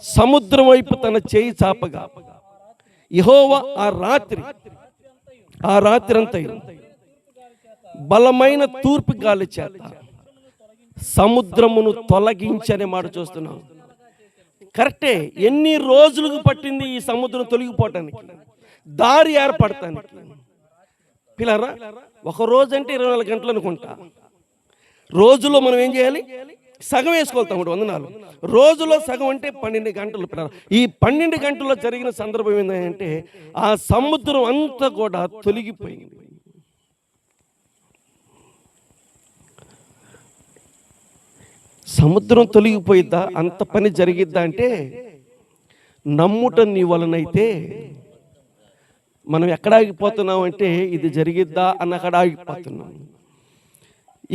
సముద్రం వైపు తన చేయి చాపగా యెహోవా ఆ రాత్రి అంతయు బలమైన తూర్పు గాలి చేత సముద్రమును తొలగించనే మాట చూస్తున్నాం. కరెక్టే. ఎన్ని రోజులకు పట్టింది ఈ సముద్రం తొలగిపోవటానికి, దారి ఏర్పడటానికి? పిల్లరా, ఒక రోజు అంటే 24 గంటలు అనుకుంటా. రోజులో మనం ఏం చేయాలి? సగం వేసుకోవాలి. వందనాలు రోజులో సగం అంటే 12 గంటలు. పిల్లరా, ఈ 12 గంటల్లో జరిగిన సందర్భం ఏంటంటే ఆ సముద్రం అంతా కూడా తొలగిపోయింది. సముద్రం తొలగిపోయిద్దా? అంత పని జరిగిద్దా అంటే నమ్ముట నీ వలనైతే మనం ఎక్కడ ఆగిపోతున్నాం అంటే ఇది జరిగిద్దా అన్న అక్కడ ఆగిపోతున్నాం.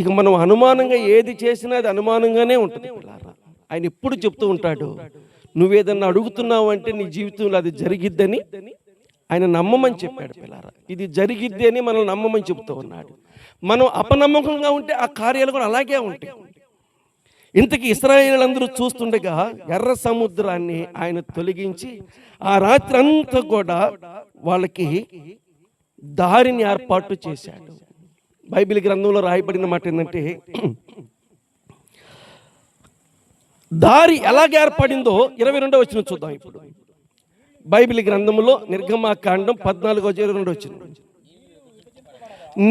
ఇక మనం అనుమానంగా ఏది చేసినా అది అనుమానంగానే ఉంటుంది. పిల్లారా, ఆయన ఎప్పుడు చెప్తూ ఉంటాడు, నువ్వేదన్నా అడుగుతున్నావు అంటే నీ జీవితంలో అది జరిగిద్దని ఆయన నమ్మమని చెప్పాడు. పిల్లారా, ఇది జరిగిద్ది అని మనం నమ్మమని చెప్తూ ఉన్నాడు. మనం అపనమ్మకంగా ఉంటే ఆ కార్యాలు కూడా అలాగే ఉంటాయి. ఇంతకీ ఇశ్రాయేలీయులందరూ చూస్తుండగా ఎర్ర సముద్రాన్ని ఆయన తొలగించి ఆ రాత్రి అంతా కూడా వాళ్ళకి దారిని ఏర్పాటు చేశాడు. బైబిల్ గ్రంథంలో రాయబడిన మాట ఏంటంటే దారి ఎలాగ ఏర్పడిందో 22వ వచనం చూద్దాం. ఇప్పుడు బైబిల్ గ్రంథంలో నిర్గమాకాండం 14:22 వచనం.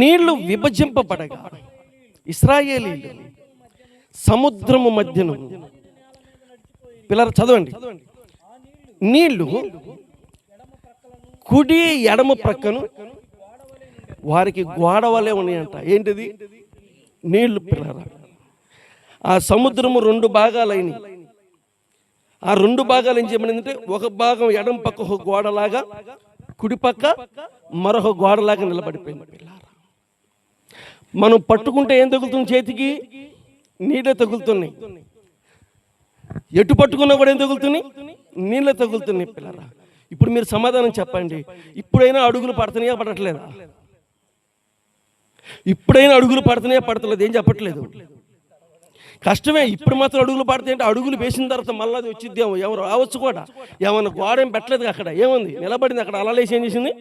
నీళ్లు విభజింపబడగా ఇశ్రాయేలీయులు సముద్రము మధ్యను, పిల్లలు చదవండి, నీళ్లు కుడి ఎడమ ప్రక్కను వారికి గోడ వలె ఉన్నాయంట. ఏంటిది? నీళ్లు. పిల్లరా, ఆ సముద్రము 2 భాగాలైనవి. ఆ 2 భాగాలు ఏం చేయబడిందంటే ఒక భాగం ఎడమ పక్క ఒక గోడలాగా, కుడి పక్క మరొక గోడలాగా నిలబడిపోయింది. పిల్లరా, మనం పట్టుకుంటే ఏం తగులుతుంది? చేతికి నీళ్ళే తగులుతున్నాయి. ఎటు పట్టుకున్నా కూడా ఏం తగులుతున్నాయి? నీళ్ళే తగులుతున్నాయి. పిల్లరా, ఇప్పుడు మీరు సమాధానం చెప్పండి. ఇప్పుడైనా అడుగులు పడుతున్నాయా పడట్లేదా? ఇప్పుడైనా అడుగులు పడుతున్నాయా పడతలేదు? ఏం చెప్పట్లేదు. కష్టమే. ఇప్పుడు మాత్రం అడుగులు పడతాయి అంటే అడుగులు వేసిన తర్వాత మళ్ళీ అది వచ్చిద్దేమో, ఎవరు రావచ్చు కూడా. ఏమన్నా గోడ ఏం పెట్టలేదు, అక్కడ ఏముంది? నిలబడింది. అక్కడ అలలేసి ఏం చేసింది?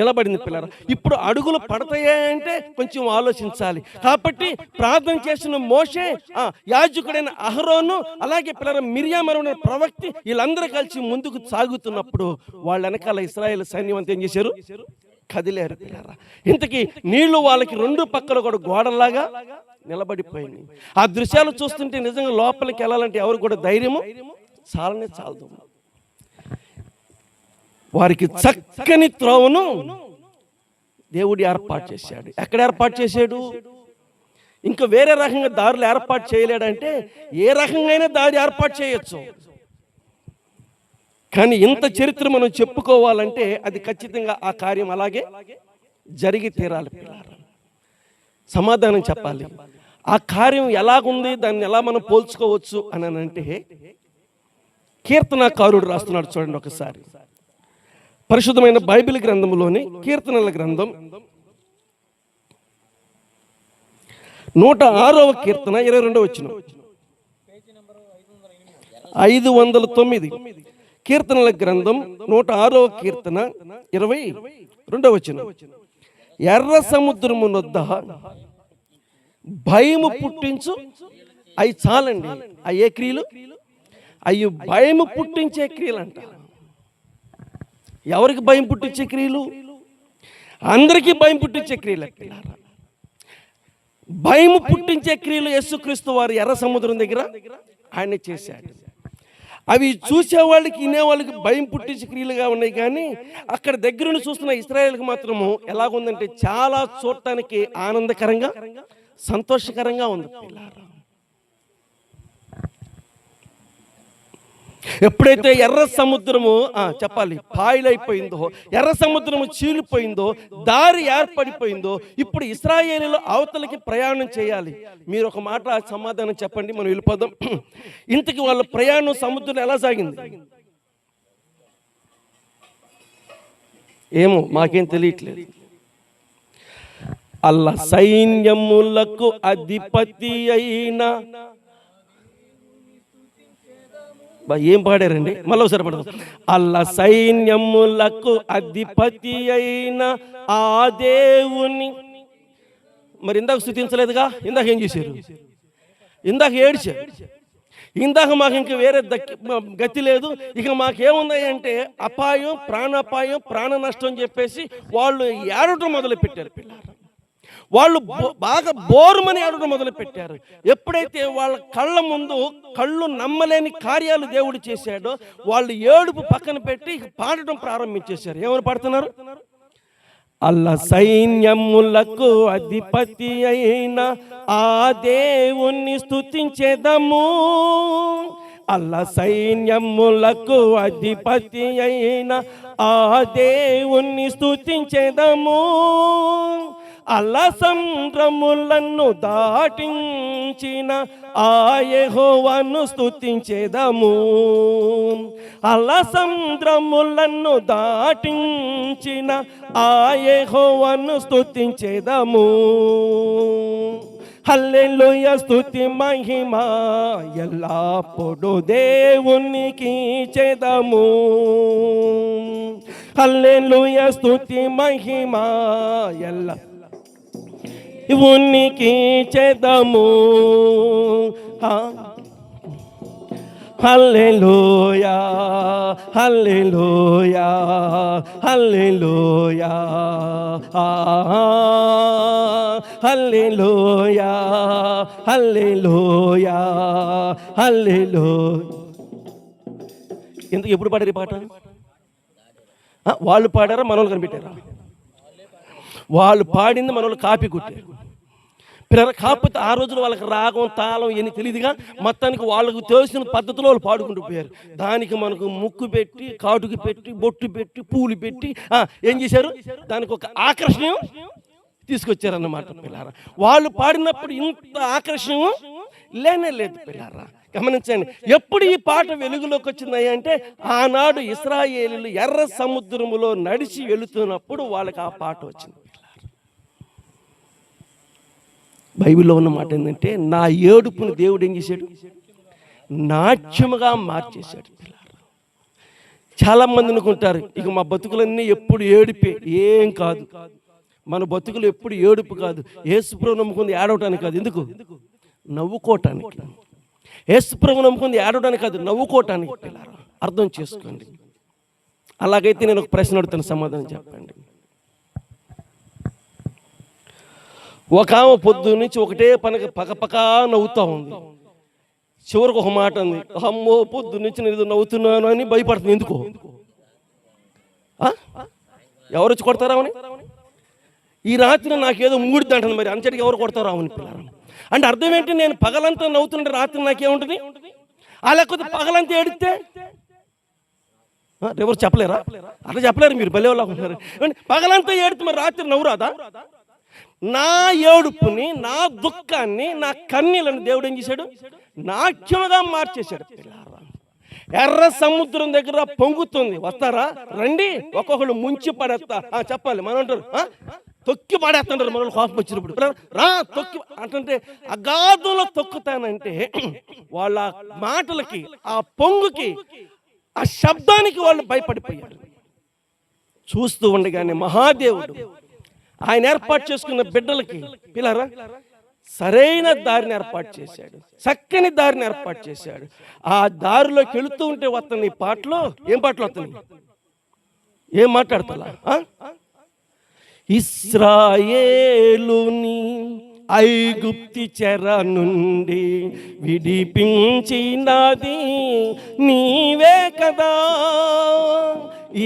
నిలబడింది. పిల్లరా, ఇప్పుడు అడుగులు పడతాయా అంటే కొంచెం ఆలోచించాలి. కాబట్టి ప్రార్థన చేసిన మోషే, యాజకుడైన అహరోను, అలాగే పిల్లరా మిర్యాము ప్రవక్తి, వీళ్ళందరూ కలిసి ముందుకు సాగుతున్నప్పుడు వాళ్ళ వెనకాల ఇశ్రాయేలు సైన్యం అంతా ఏం చేశారు? కదిలేరు. పిల్లరా, ఇంతకీ నీళ్లు వాళ్ళకి 2 పక్కల కూడా గోడలాగా నిలబడిపోయింది. ఆ దృశ్యాలు చూస్తుంటే నిజంగా లోపలికి వెళ్ళాలంటే ఎవరు కూడా ధైర్యము చాలదు. వారికి చక్కని త్రోవను దేవుడు ఏర్పాటు చేశాడు. ఎక్కడ ఏర్పాటు చేశాడు? ఇంకా వేరే రకంగా దారులు ఏర్పాటు చేయలేడంటే ఏ రకంగా దారి ఏర్పాటు చేయొచ్చు. కానీ ఇంత చరిత్ర మనం చెప్పుకోవాలంటే అది ఖచ్చితంగా ఆ కార్యం అలాగే జరిగి తీరాలి. పిల్లరా, సమాధానం చెప్పాలి. ఆ కార్యం ఎలాగుంది, దాన్ని ఎలా మనం పోల్చుకోవచ్చు అని అంటే కీర్తనాకారుడు రాస్తున్నాడు. చూడండి ఒకసారి, పరిశుద్ధమైన బైబిల్ గ్రంథంలోని కీర్తనల గ్రంథం 106వ కీర్తన 22వ వచనం. 509 కీర్తనల గ్రంథం 106వ కీర్తన 22వ వచనం. ఎర్ర సముద్రము నొద్ద భయము పుట్టించు. అవి చాలండి. అయ్యే క్రియలు, అవి భయము పుట్టించే క్రియలు అంట. ఎవరికి భయం పుట్టించే క్రియలు? అందరికీ భయం పుట్టించే క్రియలు. భయం పుట్టించే క్రియలు యేసుక్రీస్తు వారు ఎర్ర సముద్రం దగ్గర ఆయన చేశాడు. అవి చూసేవాళ్ళకి వినేవాళ్ళకి భయం పుట్టించే క్రియలుగా ఉన్నాయి. కానీ అక్కడ దగ్గరుండి చూస్తున్న ఇశ్రాయేలుకి మాత్రము ఎలాగుందంటే చాలా చూడటానికి ఆనందకరంగా, సంతోషకరంగా ఉంది. ఎప్పుడైతే ఎర్ర సముద్రము చెప్పాలి పాయలైపోయిందో, ఎర్ర సముద్రము చీలిపోయిందో, దారి ఏర్పడిపోయిందో, ఇప్పుడు ఇశ్రాయేలీయులు అవతలకి ప్రయాణం చేయాలి. మీరు ఒక మాట సమాధానం చెప్పండి, మనం వెళ్ళిపోదాం. ఇంతకి వాళ్ళ ప్రయాణం సముద్రం ఎలా సాగింది ఏమో మాకేం తెలియట్లేదు. అల్లా సైన్యములకు అధిపతి అయిన ఏం పాడారండి? మళ్ళీ ఒకసారి పడదాం. అల్ల సైన్యములకు అధిపతి అయిన ఆ దేవుని. మరి ఇందాక స్తుతించలేదుగా, ఇందాక ఏం చేశారు? ఇందాక ఏడ్చారు. ఇందాక మాకు ఇంక వేరే గతి లేదు, ఇక మాకేమున్నాయి అంటే అపాయం, ప్రాణాపాయం, ప్రాణ నష్టం అని చెప్పేసి వాళ్ళు ఏడవటం మొదలు పెట్టారు. పిల్లలు వాళ్ళు బాగా బోరుమని ఏడవడం మొదలు పెట్టారు. ఎప్పుడైతే వాళ్ళ కళ్ళ ముందు కళ్ళు నమ్మలేని కార్యాలు దేవుడు చేశాడో వాళ్ళు ఏడుపు పక్కన పెట్టి పాడటం ప్రారంభించేశారు. ఏమని పాడుతున్నారు? అల్ల సైన్యములకు అధిపతి అయిన ఆ దేవుణ్ణి స్తుతించెదము. అల్ల సైన్యములకు అధిపతి అయిన ఆ దేవుణ్ణి స్తుతించెదము. అల్ల సముద్రములను దాటించిన ఆ యెహోవాను స్తుతించెదము. అల్ల సముద్రములను దాటించిన ఆ యెహోవాను స్తుతించెదము. హల్లెలూయా స్తుతి మహిమ ఎల్లప్పుడూ దేవునికి చెదము. హల్లెలూయా స్తుతి మహిమ దేవునికి చెదము. హల్లెలూయా హల్లెలూయా హల్లెలూయా హల్లెలూయా హల్లెలూయా హల్లెలూయా. ఎందుకు ఎప్పుడు పాడారు ఈ పాట? వాళ్ళు పాడారా, మనోళ్ళు కనిపెట్టారా? వాళ్ళు పాడింది మనోళ్ళు కాపీ కొట్టారు. కాకపోతే ఆ రోజులు వాళ్ళకి రాగం, తాళం ఏమి తెలియదుగా, మొత్తానికి వాళ్ళకు తెలిసిన పద్ధతిలో వాళ్ళు పాడుకుంటూ పోయారు. దానికి మనకు ముక్కు పెట్టి, కాటుకు పెట్టి, బొట్టు పెట్టి, పూలు పెట్టి ఏం చేశారు? దానికి ఒక ఆకర్షణ తీసుకొచ్చారన్నమాట. పిల్లారా, వాళ్ళు పాడినప్పుడు ఇంత ఆకర్షణ లేనే లేదు. పిల్లారా గమనించండి, ఎప్పుడు ఈ పాట వెలుగులోకి వచ్చింది అంటే ఆనాడు ఇశ్రాయేలీయులు ఎర్ర సముద్రములో నడిచి వెళుతున్నప్పుడు వాళ్ళకి ఆ పాట వచ్చింది. బైబిల్లో ఉన్న మాట ఏంటంటే, నా ఏడుపుని దేవుడు ఏం చేశాడు? నాట్యముగా మార్చేశాడు. చాలామంది అనుకుంటారు ఇక మా బతుకులన్నీ ఎప్పుడు ఏడిపే. ఏం కాదు, మన బతుకులు ఎప్పుడు ఏడుపు కాదు. యేసుప్రభు నమ్ముకుంది ఏడవటానికి కాదు. ఎందుకు? నవ్వుకోవటానికి. యేసుప్రభు నమ్ముకుంది ఏడవడానికి కాదు, నవ్వుకోవటానికి. పిల్లారా అర్థం చేసుకోండి. అలాగైతే నేను ఒక ప్రశ్న అడుగుతాను, సమాధానం చెప్పండి. ఒక ఆమె పొద్దు నుంచి ఒకటే పనక పకపకా నవ్వుతూ ఉంది. చివరికి ఒక మాట ఉంది, అమ్మో పొద్దు నుంచి నేను నవ్వుతున్నాను అని భయపడుతుంది. ఎందుకో? ఎవరు వచ్చి కొడతారా అని? ఈ రాత్రి నాకేదో మూడిద్ది అంటుంది. మరి అంతటికి ఎవరు కొడతారా అని? పిల్లలు అంటే అర్థం ఏంటి? నేను పగలంతా నవ్వుతుంటే రాత్రి నాకేముంటుంది? లేకపోతే పగలంతా ఏడితే ఎవరు చెప్పలేరా? అట్లా చెప్పలేరు. మీరు భలే వాళ్ళు అనుకుంటున్నారు. పగలంతా ఏడితే మరి రాత్రి నవ్వురాదా? నా ఏడుపుని, నా దుఃఖాన్ని, నా కన్నీళ్ళని దేవుడు ఏం చేశాడు? నాట్యముగా మార్చేశాడు. ఎర్ర సముద్రం దగ్గర పొంగుతుంది, వస్తారా? రండి, ఒక్కొక్కళ్ళు ముంచి పడేస్తా చెప్పాలి. మనం అంటారు తొక్కి పడేస్తుంటారు మనల్ని కోపం వచ్చినప్పుడు. రా తొక్కి అంటే అగాధంలో తొక్కుతానంటే వాళ్ళ మాటలకి, ఆ పొంగుకి, ఆ శబ్దానికి వాళ్ళు భయపడిపోయారు. చూస్తూ ఉండగానే మహాదేవుడు ఆయన ఏర్పాటు చేసుకున్న బిడ్డలకి పిల్లరా సరైన దారిని ఏర్పాటు చేశాడు, చక్కని దారిని ఏర్పాటు చేశాడు. ఆ దారిలోకి వెళుతూ ఉంటే వస్తాను ఈ పాటలో. ఏం పాటలు వస్తాను? ఏం మాట్లాడతా? ఇశ్రాయేలుని ఐగుప్తి చెర నుండి విడిపించినది నీవే కదా.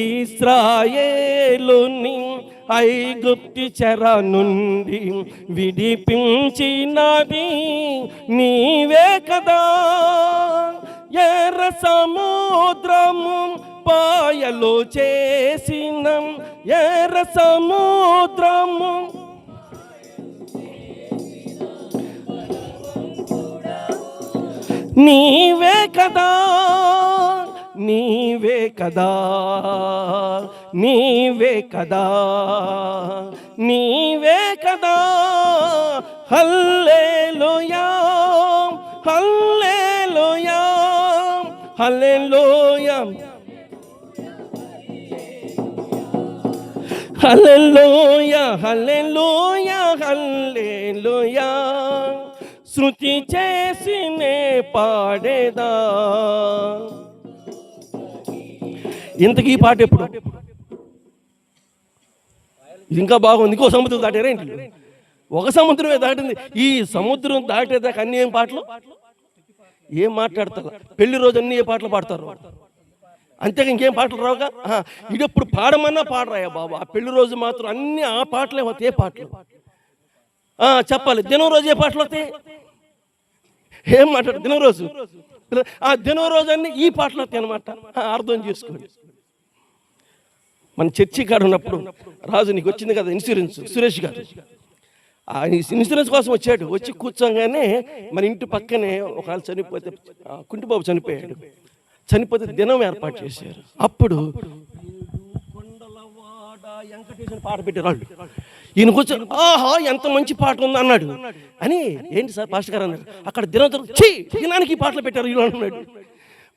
ఇశ్రాయేలుని ఐగుప్తి చెర నుండి విడిపించినది నీవే కదా. ఎర్ర సముద్రము పాయలో చేసిన ఎర్ర సముద్రము నీవే కదా, నీవే కదా, నీవే కదా, నీవే కదా. హల్లెలూయా హల్లెలూయా హల్లెలూయా హల్లెలూయా హల్లెలూయా హల్లెలూయా శృతి చేసినే పాడేదా. ఇంతకీ ఈ పాట ఎప్పుడు? ఇది ఇంకా బాగుంది. ఇంకో సముద్రం దాటారా ఏంటి? ఒక సముద్రమే దాటింది. ఈ సముద్రం దాటేదాకా అన్ని ఏం పాటలు ఏం మాట్లాడతారు? పెళ్లి రోజు అన్ని ఏ పాటలు పాడతారు? అంతేగా ఇంకేం పాటలు రావుగా. ఇదప్పుడు పాడమన్నా పాడరాయా బాబు. ఆ పెళ్లి రోజు మాత్రం అన్ని ఆ పాటలే వస్తాయి. ఏ పాటలు చెప్పాలి? దినం రోజు ఏ పాటలు వస్తాయి? ఏం మాట్లాడు? దినం రోజు ఆ దినం రోజు అన్ని ఈ పాటలు వస్తాయి అనమాట. అర్థం చేసుకోండి. మన చర్చి కాడ ఉన్నప్పుడు రాజు నీకు వచ్చింది కదా ఇన్సూరెన్స్, సురేష్ గారు ఇన్సూరెన్స్ కోసం వచ్చాడు. వచ్చి కూర్చోగానే మన ఇంటి పక్కనే ఒకవేళ చనిపోతే, కుంటిబాబు చనిపోయాడు. చనిపోతే దినం ఏర్పాటు చేశారు. అప్పుడు వెంకటేశ్వర పాట పెట్టారు వాళ్ళు. ఈయన కూర్చొని ఆహా ఎంత మంచి పాట ఉంది అన్నాడు. అని ఏంటి సార్ పాస్టర్ గారు అన్నాడు. అక్కడ దినానికి ఈ పాటలు పెట్టారు వీళ్ళు అంటున్నాడు.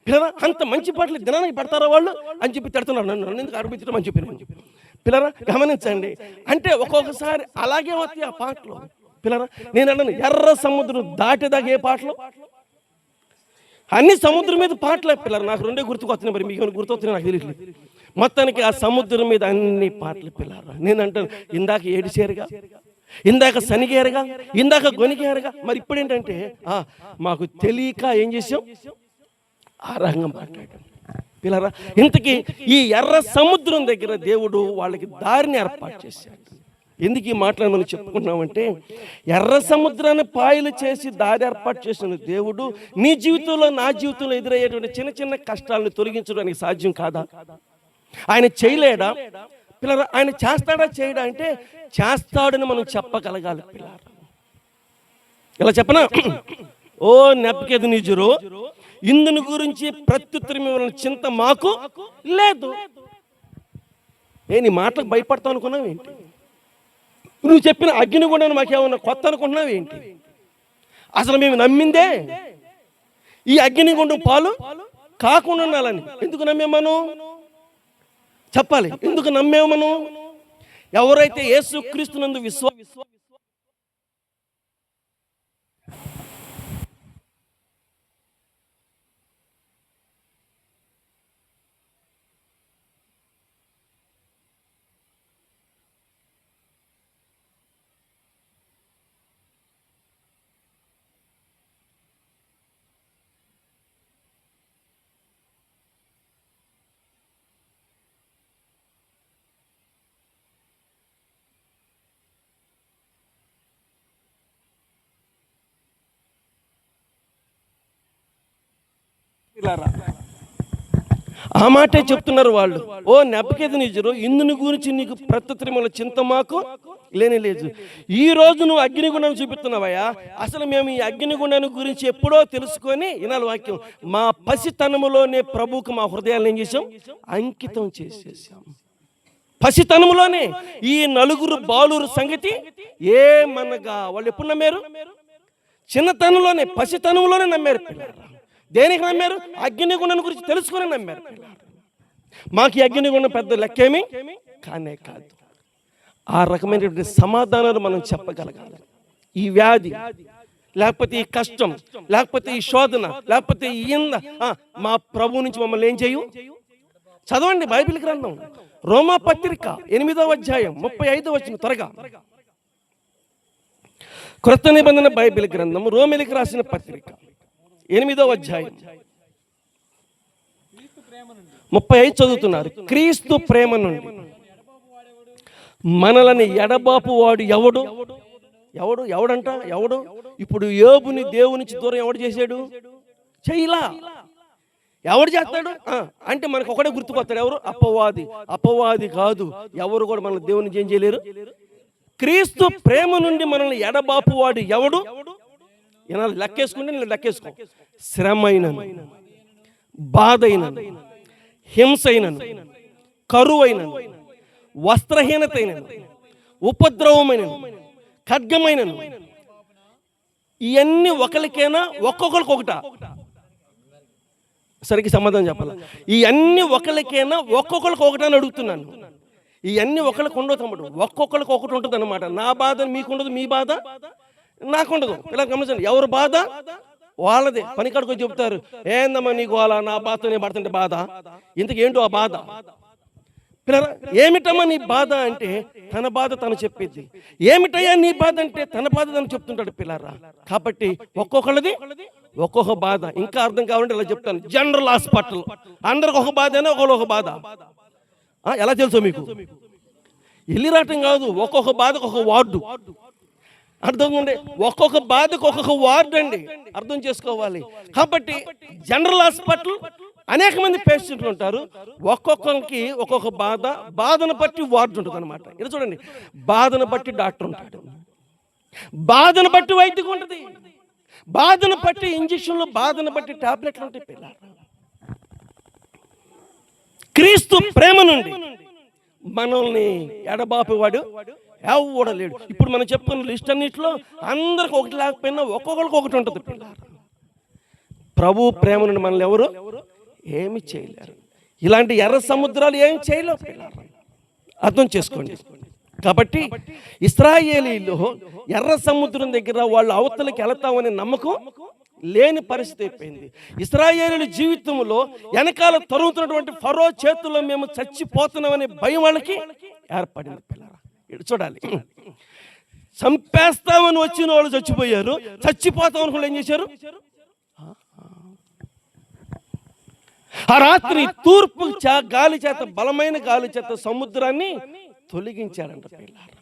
పిల్లరా అంత మంచి పాటలు దినానికి పెడతారా వాళ్ళు అని చెప్పి తిడుతున్నాడు. నన్ను ఎందుకు ఆడిపించడం అని చెప్పి పిల్లరా గమనించండి. అంటే ఒక్కొక్కసారి అలాగే వస్తాయి ఆ పాటలు. పిల్లరా నేను అన్నాను ఎర్ర సముద్రం దాటేదాకా ఏ పాటలు? అన్ని సముద్రం మీద పాటలే పిల్లలు. నాకు రెండే గుర్తుకొస్తున్నాయి. మరి మీకు గుర్తొస్తున్నాయి నాకు తెలియట్లేదు. మొత్తానికి ఆ సముద్రం మీద అన్ని పాటలు పిల్లరా. నేను అంటాను ఇందాక ఏడిచేరుగా, ఇందాక సనిగేరుగా, ఇందాక గొనిగేరుగా. మరి ఇప్పుడు ఏంటంటే మాకు తెలియక ఏం చేసాం? ఆ రకంగా మాట్లాడాం పిల్లరా. ఇంతకీ ఈ ఎర్ర సముద్రం దగ్గర దేవుడు వాళ్ళకి దారిని ఏర్పాటు చేశాడు. ఎందుకు ఈ మాటలు మనం చెప్పుకుంటున్నామంటే ఎర్ర సముద్రాన్ని పాయలు చేసి దారి ఏర్పాటు చేసిన దేవుడు నీ జీవితంలో నా జీవితంలో ఎదురయ్యేటువంటి చిన్న చిన్న కష్టాలను తొలగించడానికి సాధ్యం కాదా? ఆయన చేయలేడా పిల్లరా? ఆయన చేస్తాడా చేయడా అంటే చేస్తాడని మనం చెప్పగలగాలి పిల్లరా. ఇలా చెప్పనా? ఓ నెబుకద్నెజరు ఇందుని గురించి ప్రత్యుత్తరం ఇవ్వాలని చింత మాకు లేదు. నీ మాటలకు భయపడతావు అనుకున్నావు ఏంటి? నువ్వు చెప్పిన అగ్నిగుండం మాకేమన్నా కొత్త అనుకుంటున్నావు ఏంటి? అసలు మేము నమ్మిందే ఈ అగ్నిగుండం పాలు కాకుండా ఉండాలని. ఎందుకు నమ్మేమను చెప్పాలి. ఎందుకు నమ్మేమను? ఎవరైతే యేసుక్రీస్తునందు విశ్వాసం ఆ మాటే చెప్తున్నారు వాళ్ళు. ఓ నెబుకద్నెజరు ఇందుని గురించి నీకు ప్రత్యుత్తరముల చింత మాకు లేనే లేదు. ఈ రోజు నువ్వు అగ్నిగుండం చూపిస్తున్నావయ్యా. అసలు మేము ఈ అగ్నిగుండాన్ని గురించి ఎప్పుడో తెలుసుకొని వినాలి వాక్యం. మా పసితనములోనే ప్రభువుకు మా హృదయాలను ఏం చేసాం? అంకితం చేసేసాం. పసితనములోనే ఈ నలుగురు బాలురు సంగతి ఏమనగా వాళ్ళు ఎప్పుడు నమ్మారు? చిన్నతనంలోనే పసితనంలోనే నమ్మారు పిల్లలు. దేనికి నమ్మారు? అగ్నిగుండం గురించి తెలుసుకుని నమ్మారు. మాకు ఈ అగ్నిగుండం పెద్ద లెక్కేమీ కానే కాదు. ఆ రకమైనటువంటి సమాధానాలు మనం చెప్పగలగాలి. ఈ వ్యాధి లేకపోతే ఈ కష్టం లేకపోతే ఈ శోధన లేకపోతే ఈ మా ప్రభు నుంచి మమ్మల్ని ఏం చేయు? చదవండి బైబిల్ గ్రంథం రోమా పత్రిక 8వ అధ్యాయం 35వ వచనం త్వరగా. క్రొత్త నిబంధన బైబిల్ గ్రంథం రోమిలికి రాసిన పత్రిక 8వ అధ్యాయం 35 చదువుతున్నారు. క్రీస్తు ప్రేమ నుండి మనలని ఎడబాపు వాడు ఎవడు? ఎవడు ఎవడంట? ఎవడు? ఇప్పుడు యోబుని దేవునికి దూరం ఎవడు చేశాడు? చేయలా. ఎవడు చేస్తాడు అంటే మనకు ఒకటే గుర్తుకొస్తాడు. ఎవరు? అపవాది. అపవాది కాదు, ఎవరు కూడా మన దేవుని ఏం చేయలేరు. క్రీస్తు ప్రేమ నుండి మనల్ని ఎడబాపు వాడు ఎవడు? లెక్కేసుకుంటే నేను లెక్కేసుకో. శ్రమైనను, బాధైనను, హింసైనను, కరువైనను, వస్త్రహీనతైనను, ఉపద్రవమైనను, ఖడ్గమైనను, ఇవన్నీ ఒకరికైనా ఒక్కొక్కరికి ఒకట. సరిగ్గా సమాధానం చెప్పాలి. ఇవన్నీ ఒకరికైనా ఒక్కొక్కరికి ఒకటని అడుగుతున్నాను. ఇవన్నీ ఒకరికి ఉండవు తమ్ముడు, ఒక్కొక్కరికి ఒకటి ఉంటుంది అనమాట. నా బాధ మీకుండదు, మీ బాధ నాకుండదు. ఇలా గమనించండి, ఎవరి బాధ వాళ్ళదే. పనికాడుకో చెబుతారు, ఏందమ్మా నీకు వాళ్ళ నా బాధతో నేను పడుతుంటే బాధ, ఇంతకు ఏంటో ఆ బాధ. పిల్లరా, ఏమిటమ్మా నీ బాధ అంటే తన బాధ తను చెప్పేది. ఏమిటయ్యా నీ బాధ అంటే తన బాధ తను చెప్తుంటాడు పిల్లరా. కాబట్టి ఒక్కొక్కళ్ళది ఒక్కొక్క బాధ. ఇంకా అర్థం కావాలంటే ఇలా చెప్తాను, జనరల్ హాస్పిటల్ అందరికి ఒక బాధ అయినా ఒకళ్ళు ఒక బాధ. ఎలా తెలుసో మీకు? వెళ్ళి రావటం కాదు, ఒక్కొక్క బాధకు ఒక వార్డు. అర్థం ఉండే, ఒక్కొక్క బాధకు ఒక్కొక్క వార్డు అండి, అర్థం చేసుకోవాలి. కాబట్టి జనరల్ హాస్పిటల్ అనేక మంది పేషెంట్లు ఉంటారు, ఒక్కొక్కరికి ఒక్కొక్క బాధ, బాధను బట్టి వార్డు ఉంటుంది అనమాట. ఇది చూడండి, బాధను బట్టి డాక్టర్ ఉంటాడు, బాధను బట్టి వైద్యం ఉంటుంది, బాధను బట్టి ఇంజక్షన్లు, బాధను బట్టి టాబ్లెట్లు ఉంటాయి. పిల్లలు, క్రీస్తు ప్రేమ నుండి మనల్ని ఎడబాపేవాడు ఎవడలేడు. ఇప్పుడు మనం చెప్పుకున్న లిస్ట్ అన్నింటిలో అందరికి ఒకటి లేకపోయినా ఒక్కొక్కరికి ఒకటి ఉంటుంది. పిల్లలు, ప్రభు ప్రేమ నుండి మనల్ని ఎవరు ఏమి చేయలేరు. ఇలాంటి ఎర్ర సముద్రాలు ఏం చేయలేవు పిల్లలు, అర్థం చేసుకోండి. కాబట్టి ఇశ్రాయేలీలు ఎర్ర సముద్రం దగ్గర వాళ్ళు అవతలకి వెళతామనే నమ్మకం లేని పరిస్థితి అయిపోయింది. ఇశ్రాయేలీల జీవితంలో వెనకాల తరుగుతున్నటువంటి ఫరో చేతుల్లో మేము చచ్చిపోతున్నామనే భయం వాళ్ళకి ఏర్పడింది. పిల్లరా, చూడాలి, చంపేస్తామని వచ్చిన వాళ్ళు చచ్చిపోయారు, చచ్చిపోతామని వాళ్ళు ఏం చేశారు? ఆ రాత్రి తూర్పు గాలి చేత, బలమైన గాలి చేత సముద్రాన్ని తొలగించాడంట. పిల్లలు,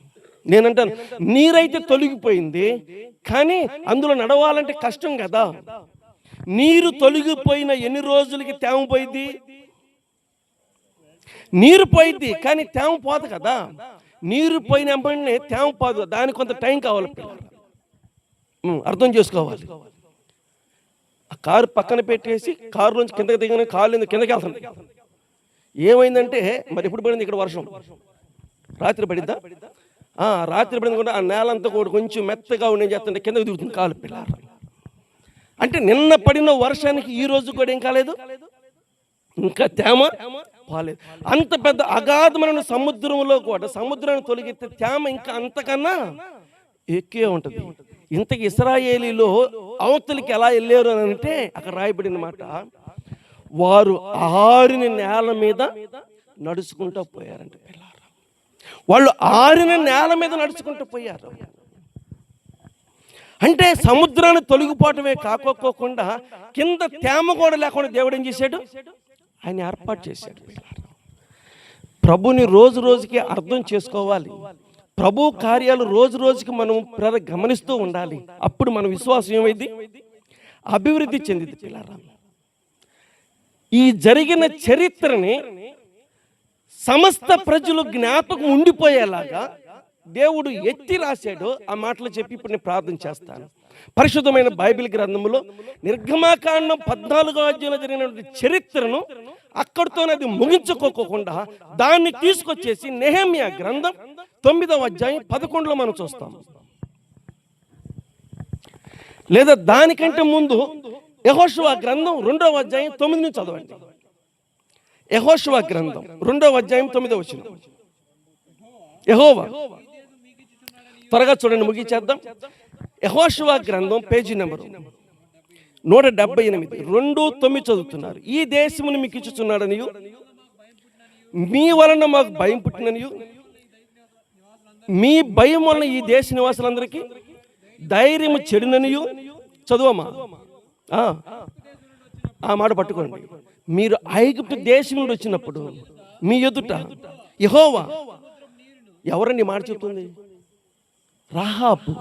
నేనంటాను, నీరైతే తొలగిపోయింది, కానీ అందులో నడవాలంటే కష్టం కదా. నీరు తొలగిపోయిన ఎన్ని రోజులకి తేమ పోయింది? నీరు పోయింది కానీ తేమ పోదు కదా. నీరు పోయిన వెంటనే తేమ పోదు, దానికి కొంత టైం కావాలి. అర్థం చేసుకోవాలి. ఆ కారు పక్కన పెట్టేసి కారులోంచి కిందకి దిగిన కాళ్ళు కిందకి వెళ్తుంది. ఏమైందంటే, మరి ఎప్పుడు పడింది ఇక్కడ వర్షం? రాత్రి పడిద్దా? రాత్రి పడింది కూడా ఆ నేలంతా కూడా కొంచెం మెత్తగా ఉండి చేస్తుంటే కిందకి దిగుతుంది కాలు. పిల్లలు, అంటే నిన్న పడిన వర్షానికి ఈ రోజు కూడా ఏం కాలేదు, ఇంకా తేమ పోలేదు. అంత పెద్ద అగాధమైన సముద్రంలో కూడా సముద్రాన్ని తొలగితే తేమ ఇంకా అంతకన్నా ఎక్కువే ఉంటుంది. ఇంతకు ఇశ్రాయేలీలో అవతలికి ఎలా వెళ్ళారు అని అంటే, అక్కడ రాయబడిన మాట, వారు ఆరిన నేల మీద నడుచుకుంటూ పోయారంట. పిల్లలు, వాళ్ళు ఆరిన నేల మీద నడుచుకుంటూ పోయారు. అంటే సముద్రాన్ని తొలగిపోవటమే కాకోకుండా కింద తేమ కూడా లేకుండా దేవుడు ఏం చేశాడు? ఆయన ఏర్పాటు చేశాడు. ప్రభుని రోజు రోజుకి అర్థం చేసుకోవాలి. ప్రభు కార్యాలు రోజు రోజుకి మనం గమనిస్తూ ఉండాలి. అప్పుడు మన విశ్వాసం ఏమైంది? అభివృద్ధి చెందింది. పిల్లరా, ఈ జరిగిన చరిత్రని సమస్త ప్రజలు జ్ఞాపకం ఉండిపోయేలాగా దేవుడు ఎత్తి రాశాడు. ఆ మాటలు చెప్పి ఇప్పుడు నేను ప్రార్థన చేస్తాను. పరిశుద్ధమైన బైబిల్ గ్రంథంలో నిర్గమాకాండం 14వ అధ్యాయంలో జరిగినటువంటి చరిత్రను అక్కడితోనే అది ముగించుకోకుండా దాన్ని తీసుకొచ్చేసి నెహెమ్యా గ్రంథం 9వ అధ్యాయం 11లో మనం చూస్తాం. లేదా దానికంటే ముందు యెహోషువ గ్రంథం 2వ అధ్యాయం 9 నుంచి చదవండి. యెహోషువ గ్రంథం 2వ అధ్యాయం 9వ వచనం. యెహోవా, త్వరగా చూడండి, ముగించేద్దాం. యెహోషువ గ్రంథం పేజీ నెంబరు 178, 2:9 చదువుతున్నారు. ఈ దేశమును మీకు ఇచ్చుచున్నాడనియు, మీ వలన మాకు భయం పుట్టిననియు, మీ భయం వలన ఈ దేశ నివాసులందరికీ ధైర్యము చెడిననియు. చదువమ్మా, ఆ మాట పట్టుకోండి. మీరు ఐగుప్తు దేశం నుండి వచ్చినప్పుడు మీ ఎదుట యెహోవా, ఎవరండి మాట చెప్తుంది? రాహాబు,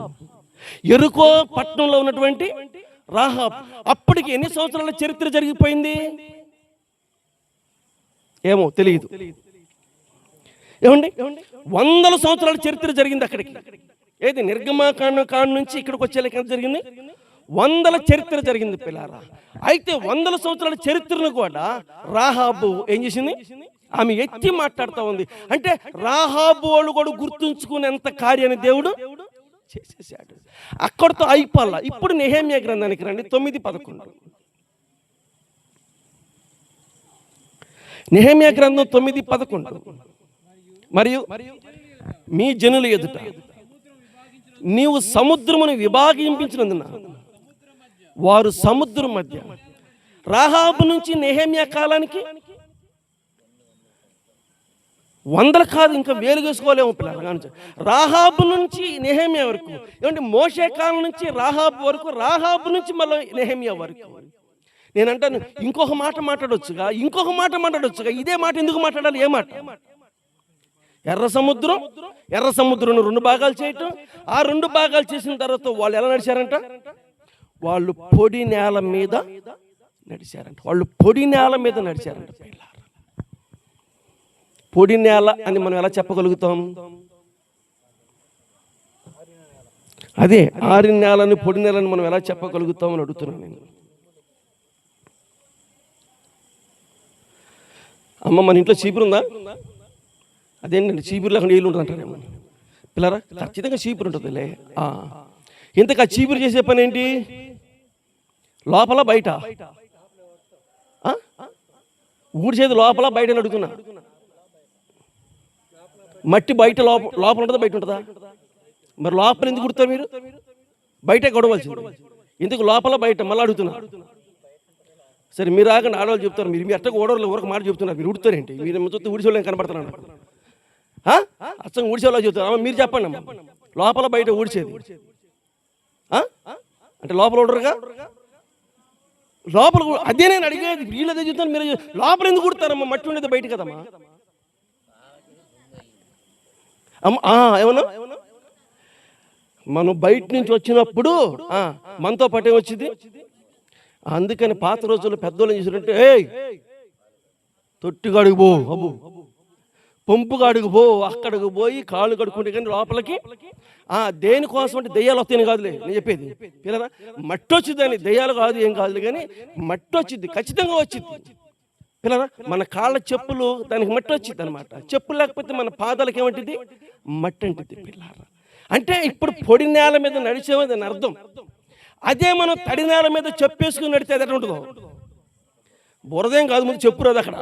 యెరికో పట్టణంలో ఉన్నటువంటి రాహాబు. అప్పటికి ఎన్ని సంవత్సరాల చరిత్ర జరిగిపోయింది ఏమో తెలియదు. ఏమండి, 100 సంవత్సరాల చరిత్ర జరిగింది అక్కడికి. ఏది నిర్గమాకాండం నుంచి ఇక్కడికి వచ్చేలా జరిగింది 100 చరిత్ర జరిగింది. పిల్లారా, అయితే 100 సంవత్సరాల చరిత్రను కూడా రాహాబు ఏం చేసింది? ఆమె ఎత్తి మాట్లాడుతూ ఉంది. అంటే రాహాబు వాళ్ళు కూడా గుర్తుంచుకునేంత కార్యాన్ని దేవుడు చేసేసాడు. అక్కడితో అయిపోలా. ఇప్పుడు నెహెమ్యా గ్రంథానికి రండి, 9:11. నెహెమ్యా గ్రంథం 9:11. మరియు మీ జనుల ఎదుట నీవు సముద్రమును విభాగించినందున వారు సముద్రం మధ్య. రాహాబు నుంచి నెహెమ్యా కాలానికి వందలు కాదు, ఇంకా వేలు వేసుకోలేము పిల్లలు. రాహాబు నుంచి నెహెమ్యా వరకు, ఏమంటే మోషే కాలం నుంచి రాహాబు వరకు, రాహాబు నుంచి మళ్ళీ నెహెమ్యా వరకు. నేను అంటాను, ఇంకొక మాట మాట్లాడొచ్చుగా, ఇదే మాట ఎందుకు మాట్లాడాలి? ఏ మాట? ఎర్ర సముద్రం 2 భాగాలు చేయటం, ఆ 2 భాగాలు చేసిన తర్వాత వాళ్ళు ఎలా నడిచారంట? వాళ్ళు పొడి నేల మీద నడిచారంట. పొడి నేల అని మనం ఎలా చెప్పగలుగుతాం? అదే ఆరిన నేలని, పొడి నేలని మనం ఎలా చెప్పగలుగుతాం అని అడుగుతున్నాను నేను. అమ్మ, మన ఇంట్లో చీపురు ఉందా? అదేంటండి చీపురు లేకుండా నీళ్ళు ఉంటుందంటారేమో పిల్లరా. ఖచ్చితంగా చీపురు ఉంటుందిలే. ఇంతకు ఆ చీపురు చేసే పని ఏంటి? లోపల బయట? ఊడిచేది లోపల బయట అని అడుగుతున్నా. మట్టి బయట లోపల ఉంటుందా బయట ఉంటుందా? మరి లోపల ఎందుకు కుడతారు మీరు? బయటే కొడవలసింది. ఎందుకు లోపల బయట? మళ్ళీ అడుగుతున్నా. సరే మీరు ఆగండి, ఆడవాళ్ళు చెప్తారు. మీరు ఎట్టకు ఓడవలు ఊరకు మాట చెప్తున్నారు, మీరు ఉడుతారేంటి? మీరు చూస్తే ఊడిసేవాళ్ళు కనపడుతున్నాను. అచ్చంగా ఊడిసేవాళ్ళు చెప్తారు. మీరు చెప్పండి అమ్మ, లోపల బయట ఊడిసేది అంటే లోపల ఊడరుగా? లోపల అదే నేను అడిగేది. వీళ్ళు అదే చెప్తాను, మీరు లోపల ఎందుకు కుడతారమ్మా? మట్టి ఉండేది బయట కదమ్మా. ఏమన్నా మనం బయట నుంచి వచ్చినప్పుడు మనతో పాటే వచ్చింది. అందుకని పాత రోజుల్లో పెద్దోళ్ళు ఏం చేశారంటే, తొట్టిగాడికి పో, పంపుగాడికి పో, అక్కడికి పోయి కాళ్ళు కడుక్కుంటే కానీ లోపలికి దేనికోసం అంటే దెయ్యాలు వస్తాయని కాదులే నేను చెప్పేది పిల్లరా. మట్టి వచ్చిందని, దెయ్యాలు కాదు, ఏం కాదులే, కానీ మట్టి వచ్చింది, ఖచ్చితంగా వచ్చింది పిల్లరా. మన కాళ్ళ చెప్పులు దానికి మట్టి వచ్చింది అనమాట. చెప్పులు లేకపోతే మన పాదాలకు ఏమంటుంది? మట్టి అంటుంది పిల్లరా. అంటే ఇప్పుడు పొడి నేల మీద నడిచేమని దాని అర్థం. అదే మనం తడి నేల మీద చెప్పేసుకుని నడితే అది ఎట్లా ఉంటుందో? బురదేం కాదు, ముందు చెప్పు రాదు అక్కడ.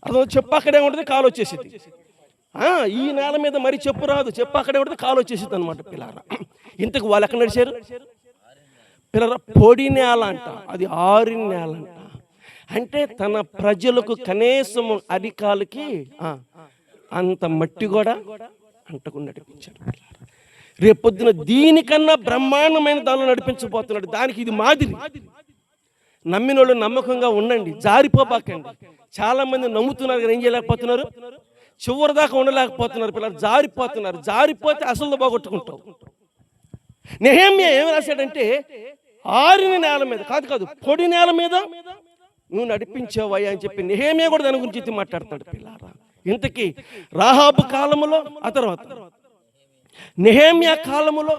అదో చెప్పు అక్కడే ఉంటుంది, కాలు వచ్చేసింది. ఈ నేల మీద మరి చెప్పు రాదు, చెప్పు అక్కడే ఉంటుంది, కాలు వచ్చేసింది అనమాట పిల్లరా. ఇంతకు వాళ్ళు ఎక్కడ నడిచారు పిల్లరా? పొడి నేల అంట, అది ఆరిన నేల అంట. అంటే తన ప్రజలకు కనీసం అరికాలకి అంత మట్టి కూడా అంటకుండా నడిపించాడు. రేపొద్దున దీనికన్నా బ్రహ్మాండమైన దానిలో నడిపించబోతున్నాడు. దానికి ఇది మాదిరి. నమ్మిన వాళ్ళు నమ్మకంగా ఉండండి, జారిపోబాకండి. చాలా మంది నమ్ముతున్నారు కానీ ఏం చేయలేకపోతున్నారు, చివరి దాకా ఉండలేకపోతున్నారు పిల్లలు. జారిపోతున్నారు. జారిపోతే అసలు బాగొట్టుకుంటావు. నెహెమ్యా ఏమి రాశాడంటే, ఆరిన నేల మీద కాదు పొడి నేల మీద నువ్వు నడిపించావయ్యా అని చెప్పి నెహెమ్యా కూడా దాని గురించి మాట్లాడతాడు పిల్లారా. ఇంతకీ రాహాబు కాలములో, ఆ తర్వాత నెహెమ్యా కాలములో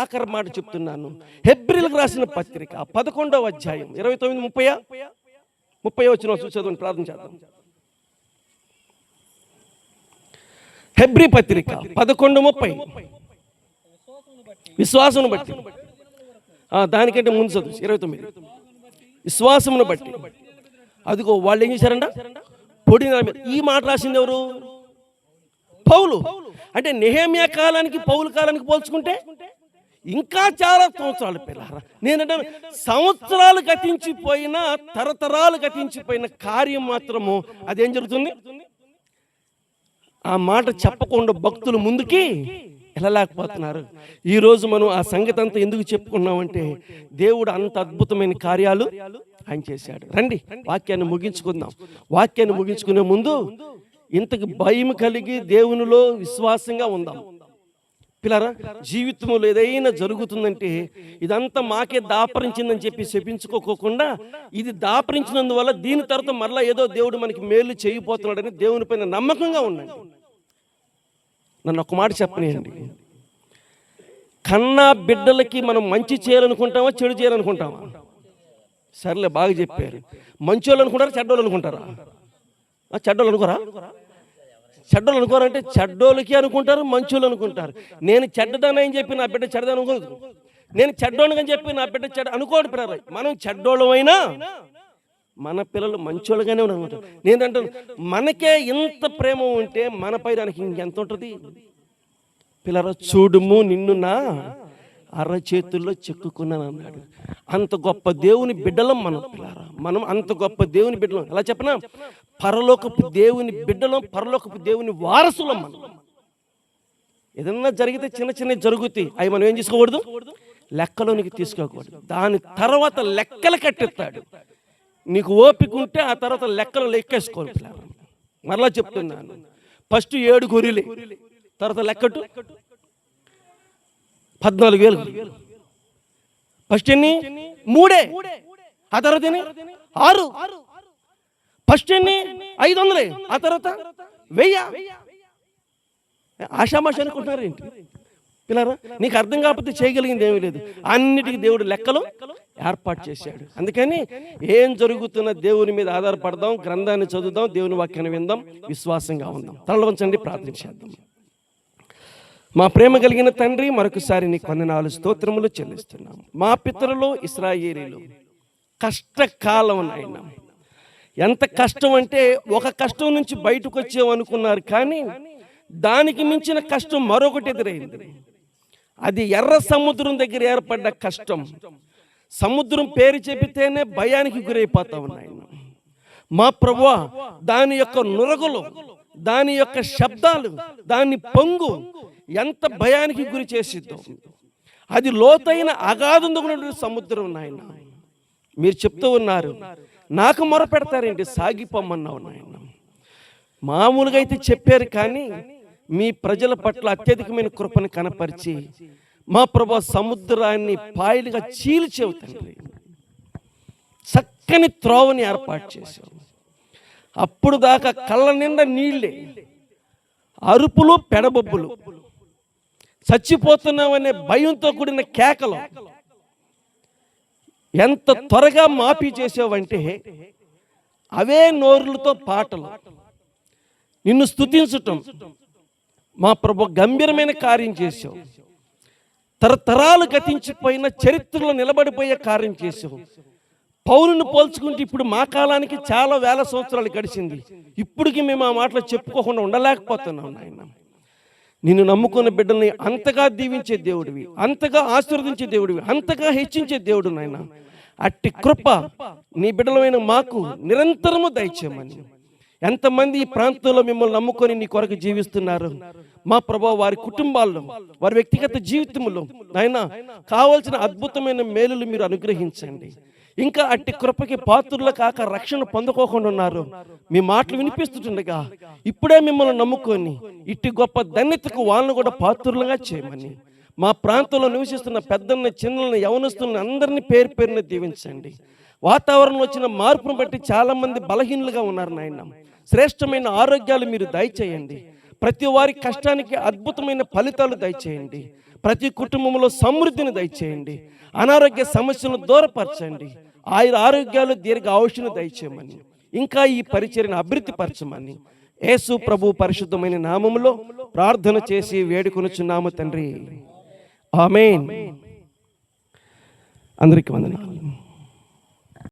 ఆఖరి మాట చెప్తున్నాను. హెబ్రీలకు రాసిన పత్రిక 11వ అధ్యాయం 29-30 వచ్చిన చదవండి, ప్రార్థన చేద్దాం. హెబ్రీ పత్రిక 11:30. విశ్వాసమును బట్టి, దానికంటే ముందు చదువు 29. విశ్వాసమును బట్టి, అదిగో వాళ్ళు ఏం చేశారంట? పొడి నేల మీద. ఈ మాట రాసింది ఎవరు? పౌలు. అంటే నెహెమ్యా కాలానికి పౌలు కాలానికి పోల్చుకుంటే ఇంకా చాలా సంవత్సరాలు పిల్లారా. నేనంటే సంవత్సరాలు గతించిపోయిన, తరతరాలు గతించిపోయిన కార్యం మాత్రము అదేం జరుగుతుంది? ఆ మాట చెప్పకుండా భక్తులు ముందుకి వెళ్ళలేకపోతున్నారు. ఈరోజు మనం ఆ సంగతి అంతా ఎందుకు చెప్పుకున్నామంటే, దేవుడు అంత అద్భుతమైన కార్యాలు ఆయన చేశాడు. రండి వాక్యాన్ని ముగించుకుందాం. వాక్యాన్ని ముగించుకునే ముందు ఇంతకు భయం కలిగి దేవునిలో విశ్వాసంగా ఉందాం పిల్లరా. జీవితంలో ఏదైనా జరుగుతుందంటే ఇదంతా మాకే దాపరించిందని చెప్పి చెప్పించుకోకుండా, ఇది దాపరించినందువల్ల దీని తర్వాత మరలా ఏదో దేవుడు మనకి మేలు చేయబోతున్నాడని దేవుని పైన నమ్మకంగా ఉండండి. నన్ను ఒక మాట చెప్పనియండి, కన్నా బిడ్డలకి మనం మంచి చేయాలనుకుంటామా, చెడు చేయాలనుకుంటామా? సర్లే, బాగా చెప్పారు. మంచోళ్ళు అనుకుంటారా, చెడ్డోళ్ళు అనుకుంటారా? చెడ్డోళ్ళు అనుకోరా? చెడ్డోళ్ళు అనుకోరంటే చెడ్డోళ్ళకి అనుకుంటారు, మంచోళ్ళు అనుకుంటారు. నేను చెడ్డదానని చెప్పి నా బిడ్డ చెడ్డదని అనుకోదు, నేను చెడ్డోళ్ళని చెప్పి నా బిడ్డ చెడ్డ అనుకోడు. మనం చెడ్డోళ్ళమైనా మన పిల్లలు మంచోళ్ళుగానే ఉన్నారు. నేనంటే మనకే ఇంత ప్రేమ ఉంటే మనపై దానికి ఇంకెంత ఉంటుంది? పిల్లరా, చూడుము నిన్ను నా అరచేతుల్లో చెక్కుకున్నాను అన్నాడు. అంత గొప్ప దేవుని బిడ్డలం మనం పిల్లరా. మనం అంత గొప్ప దేవుని బిడ్డలం. ఎలా చెప్పనా? పరలోకపు దేవుని బిడ్డలం, పరలోకపు దేవుని వారసులం మనం. ఏదన్నా జరిగితే చిన్న చిన్న జరుగుతాయి, అవి మనం ఏం చేసుకోకూడదు? లెక్కలోనికి తీసుకోకూడదు. దాని తర్వాత లెక్కలు కట్టిస్తాడు. నీకు ఓపిక ఉంటే ఆ తర్వాత లెక్కలు లెక్కేసుకోవాలి. మరలా చెప్తున్నాను, ఫస్ట్ 7 గొర్రెలే, తర్వాత లెక్కటు 14,000. ఫస్ట్ ఎన్ని? 3. ఆ తర్వాత ఎన్ని? 6. ఫస్ట్ ఎన్ని? 500. ఆ తర్వాత 1000. ఆషామాష అనుకుంటున్నారు ఏంటి పిల్లరా? నీకు అర్థం కాకపోతే చేయగలిగింది ఏమీ లేదు. అన్నిటికీ దేవుడు లెక్కలు ఏర్పాటు చేశాడు. అందుకని ఏం జరుగుతున్న దేవుని మీద ఆధారపడదాం, గ్రంథాన్ని చదువుదాం, దేవుని వాక్యాన్ని విందాం, విశ్వాసంగా ఉందాం. తలలు వంచండి, ప్రార్థన చేద్దాం. మా ప్రేమ కలిగిన తండ్రి, మరొకసారి నీ వందనాలు స్తోత్రములు చెల్లిస్తున్నాం. మా పితరులు ఇశ్రాయేలీలు కష్టకాలం నాయన, ఎంత కష్టం అంటే ఒక కష్టం నుంచి బయటకు వచ్చామనుకున్నారు, కానీ దానికి మించిన కష్టం మరొకటి ఎదురైంది. అది ఎర్ర సముద్రం దగ్గర ఏర్పడ్డ కష్టం. సముద్రం పేరు చెబితేనే భయానికి గురైపోతా ఉన్నాయి మా ప్రభువా. దాని యొక్క నురగలు, దాని యొక్క శబ్దాలు, దాని పొంగు ఎంత భయానికి గురి చేసిద్దో. అది లోతైన అగాధంలో సముద్రం నాయన. మీరు చెప్తూ ఉన్నారు, నాకు మొర పెడతారేంటి, సాగిపోమన్నావు నాయన. మామూలుగా అయితే చెప్పారు, కానీ మీ ప్రజల పట్ల అత్యధికమైన కృపను కనపరిచి మా ప్రభు సముద్రాన్ని పాయలుగా చీల్చేవు తండ్రి. చక్కని త్రోవని ఏర్పాటు చేశావు. అప్పుడు దాకా కళ్ళ నిండా నీళ్ళే, అరుపులు, పెడబొబ్బులు, చచ్చిపోతున్నామనే భయంతో కూడిన కేకలు. ఎంత త్వరగా మాఫీ చేసావంటే అవే నోరులతో పాటలు, నిన్ను స్తుతించటం. మా ప్రభు గంభీరమైన కార్యం చేసావు. తరతరాలు గతించిపోయిన చరిత్రలో నిలబడిపోయే కార్యం చేసావు. పౌలుని పోల్చుకుంటే ఇప్పుడు మా కాలానికి చాలా వేల సంవత్సరాలు గడిచింది. ఇప్పటికి మేము ఆ మాటలు చెప్పుకోకుండా ఉండలేకపోతున్నాం నాయన. నిన్ను నమ్ముకున్న బిడ్డల్ని అంతగా దీవించే దేవుడివి, అంతగా ఆశీర్వదించే దేవుడివి, అంతగా హెచ్చించే దేవుడు నాయన. అట్టి కృప నీ బిడ్డలమైన మాకు నిరంతరము దయచేయమని. ఎంతమంది ఈ ప్రాంతంలో మిమ్మల్ని నమ్ముకొని నీ కొరకు జీవిస్తున్నారు మా ప్రభు, వారి కుటుంబాల్లో, వారి వ్యక్తిగత జీవితంలో నాయన కావలసిన అద్భుతమైన మేలులు మీరు అనుగ్రహించండి. ఇంకా అట్టి కృపకి పాత్రులు కాక రక్షణ పొందుకోకుండా ఉన్నారు. మీ మాటలు వినిపిస్తుండగా ఇప్పుడే మిమ్మల్ని నమ్ముకొని ఇట్టి గొప్ప ధన్యతకు వాళ్ళను కూడా పాత్రులుగా చేయమని మా ప్రాంతంలో నివసిస్తున్న పెద్దల్ని, చిన్నల్ని, యవనస్తుల్ని అందరినీ పేరు పేరున దీవించండి. వాతావరణం వచ్చిన మార్పును బట్టి చాలా మంది బలహీనులుగా ఉన్నారు నాయన. శ్రేష్టమైన ఆరోగ్యాలు మీరు దయచేయండి. ప్రతి వారి కష్టానికి అద్భుతమైన ఫలితాలు దయచేయండి. ప్రతి కుటుంబంలో సమృద్ధిని దయచేయండి. అనారోగ్య సమస్యలను దూరపరచండి. ఆరోగ్యాలు, దీర్ఘ ఆయుష్ను దయచేయమని, ఇంకా ఈ పరిచర్యను అభివృద్ధి పరచమని యేసు ప్రభు పరిశుద్ధమైన నామములో ప్రార్థన చేసి వేడుకొనుచున్నాము తండ్రి. ఆమేన్. అందరికీ వందనాలు.